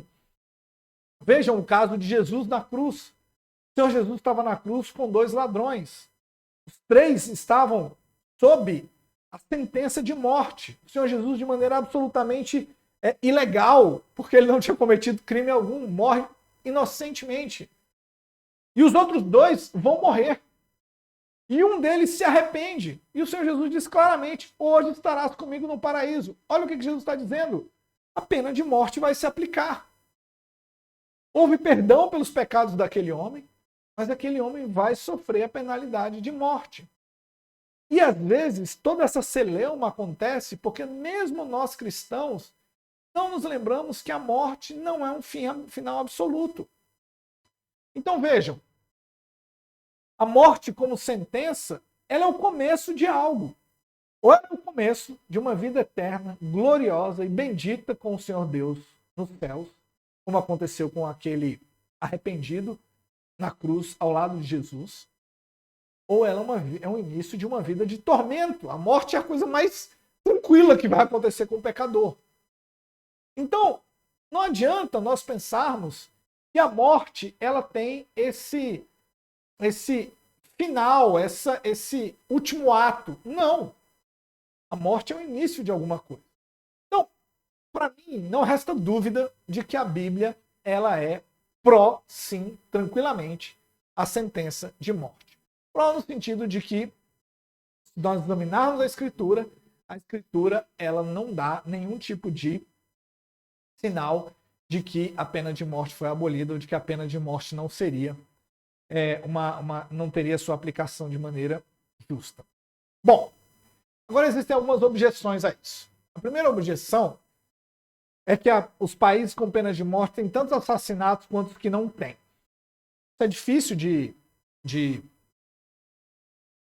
Vejam o caso de Jesus na cruz. Senhor Jesus estava na cruz com 2 ladrões. Os 3 estavam sob a sentença de morte. O Senhor Jesus, de maneira absolutamente ilegal, porque ele não tinha cometido crime algum, morre inocentemente. E os outros 2 vão morrer. E um deles se arrepende. E o Senhor Jesus diz claramente: hoje estarás comigo no paraíso. Olha o que Jesus está dizendo. A pena de morte vai se aplicar. Houve perdão pelos pecados daquele homem, mas aquele homem vai sofrer a penalidade de morte. E às vezes toda essa celeuma acontece porque mesmo nós cristãos não nos lembramos que a morte não é um final absoluto. Então vejam, a morte como sentença, ela é o começo de algo. Ou é o começo de uma vida eterna, gloriosa e bendita com o Senhor Deus nos céus, como aconteceu com aquele arrependido na cruz ao lado de Jesus. Ou ela é um início de uma vida de tormento. A morte é a coisa mais tranquila que vai acontecer com o pecador. Então, não adianta nós pensarmos que a morte ela tem esse final, esse último ato. Não. A morte é o início de alguma coisa. Então, para mim, não resta dúvida de que a Bíblia ela é pró, sim, tranquilamente, a sentença de morte. Pró no sentido de que, se nós examinarmos a Escritura ela não dá nenhum tipo de sinal de que a pena de morte foi abolida ou de que a pena de morte não seria não teria sua aplicação de maneira justa. Bom, agora existem algumas objeções a isso. A primeira objeção é que os países com pena de morte têm tantos assassinatos quanto os que não têm. Isso é difícil de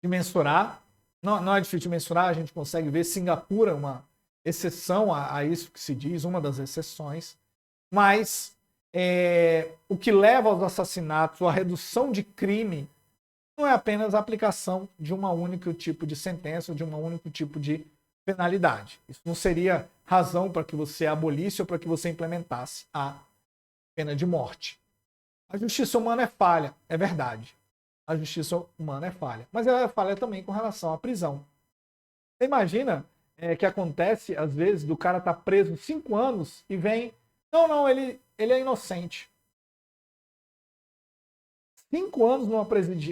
mensurar. Não é difícil de mensurar, a gente consegue ver. Singapura é uma exceção a isso que se diz, uma das exceções. Mas o que leva aos assassinatos, ou a redução de crime, não é apenas a aplicação de um único tipo de sentença, ou de um único tipo de penalidade. Isso não seria razão para que você abolisse ou para que você implementasse a pena de morte. A justiça humana é falha, é verdade. A justiça humana é falha. Mas ela é falha também com relação à prisão. Você imagina que acontece, às vezes, do cara estar preso 5 anos e vem... Não, ele é inocente. 5 anos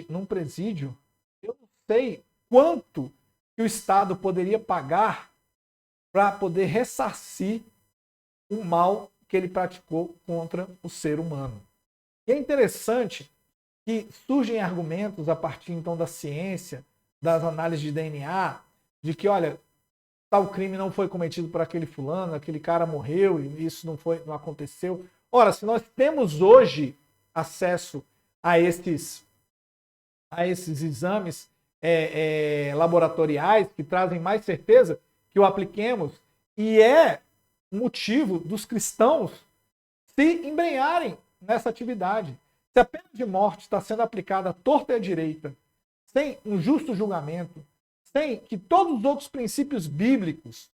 num presídio, eu não sei quanto que o Estado poderia pagar para poder ressarcir o mal que ele praticou contra o ser humano. E é interessante que surgem argumentos a partir então da ciência, das análises de DNA, de que, olha, tal crime não foi cometido por aquele fulano, aquele cara morreu e isso não aconteceu. Ora, se nós temos hoje acesso a esses exames laboratoriais que trazem mais certeza, que o apliquemos, e é motivo dos cristãos se embrenharem nessa atividade. Se a pena de morte está sendo aplicada à torta e à direita, sem um justo julgamento, sem que todos os outros princípios bíblicos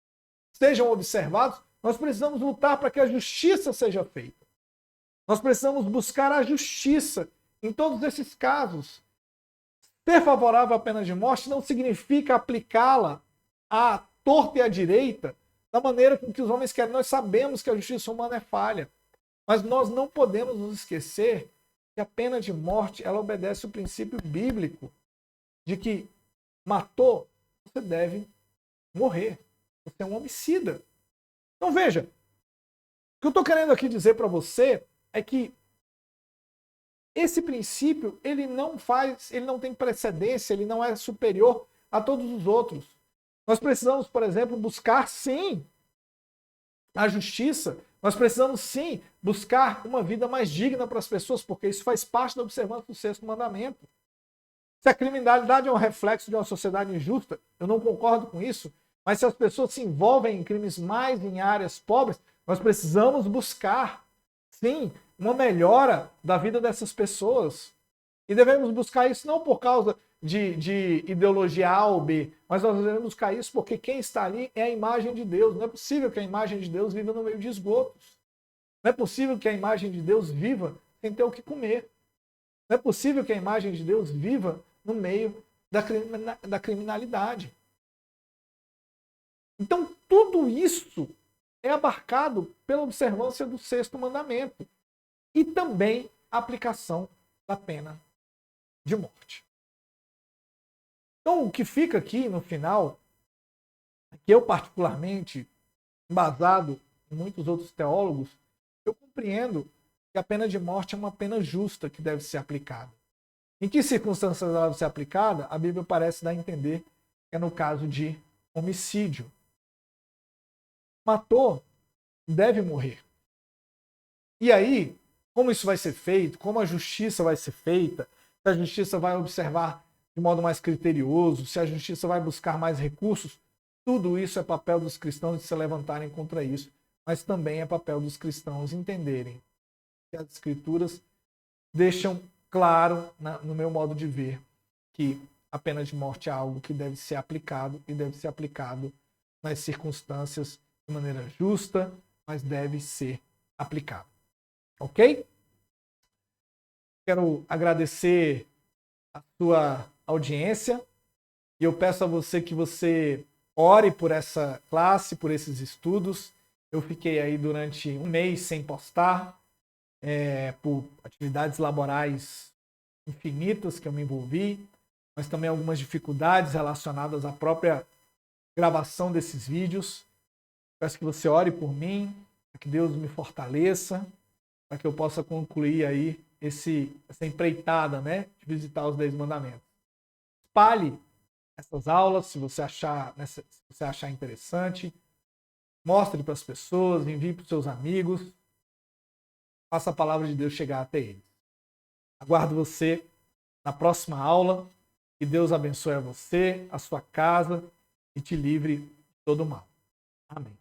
sejam observados, nós precisamos lutar para que a justiça seja feita. Nós precisamos buscar a justiça em todos esses casos. Ser favorável à pena de morte não significa aplicá-la à torta e à direita da maneira com que os homens querem. Nós sabemos que a justiça humana é falha, mas nós não podemos nos esquecer que a pena de morte ela obedece o princípio bíblico de que matou, você deve morrer. Você é um homicida. Então veja, o que eu estou querendo aqui dizer para você é que esse princípio ele não tem precedência, ele não é superior a todos os outros. Nós precisamos, por exemplo, buscar sim a justiça. Nós precisamos sim buscar uma vida mais digna para as pessoas, porque isso faz parte da observância do 6º mandamento. Se a criminalidade é um reflexo de uma sociedade injusta, eu não concordo com isso, mas se as pessoas se envolvem em crimes mais em áreas pobres, nós precisamos buscar, sim, uma melhora da vida dessas pessoas. E devemos buscar isso não por causa de ideologia A ou B, mas nós devemos buscar isso porque quem está ali é a imagem de Deus. Não é possível que a imagem de Deus viva no meio de esgotos. Não é possível que a imagem de Deus viva sem ter o que comer. Não é possível que a imagem de Deus viva no meio da criminalidade. Então, tudo isso é abarcado pela observância do 6º mandamento e também a aplicação da pena de morte. Então, o que fica aqui no final, que eu particularmente, embasado em muitos outros teólogos, eu compreendo que a pena de morte é uma pena justa que deve ser aplicada. Em que circunstâncias ela deve ser aplicada? A Bíblia parece dar a entender que é no caso de homicídio. Matou, deve morrer. E aí, como isso vai ser feito, como a justiça vai ser feita, se a justiça vai observar de modo mais criterioso, se a justiça vai buscar mais recursos, tudo isso é papel dos cristãos de se levantarem contra isso, mas também é papel dos cristãos entenderem que as Escrituras deixam claro, no meu modo de ver, que a pena de morte é algo que deve ser aplicado e deve ser aplicado nas circunstâncias de maneira justa, mas deve ser aplicado. Ok? Quero agradecer a sua audiência e eu peço a você que você ore por essa classe, por esses estudos. Eu fiquei aí durante um mês sem postar, por atividades laborais infinitas que eu me envolvi, mas também algumas dificuldades relacionadas à própria gravação desses vídeos. Peço que você ore por mim, para que Deus me fortaleça, para que eu possa concluir aí essa empreitada, né, de visitar os 10 mandamentos. Espalhe essas aulas se você achar interessante. Mostre para as pessoas, envie para os seus amigos. Faça a palavra de Deus chegar até eles. Aguardo você na próxima aula. Que Deus abençoe a você, a sua casa e te livre de todo mal. Amém.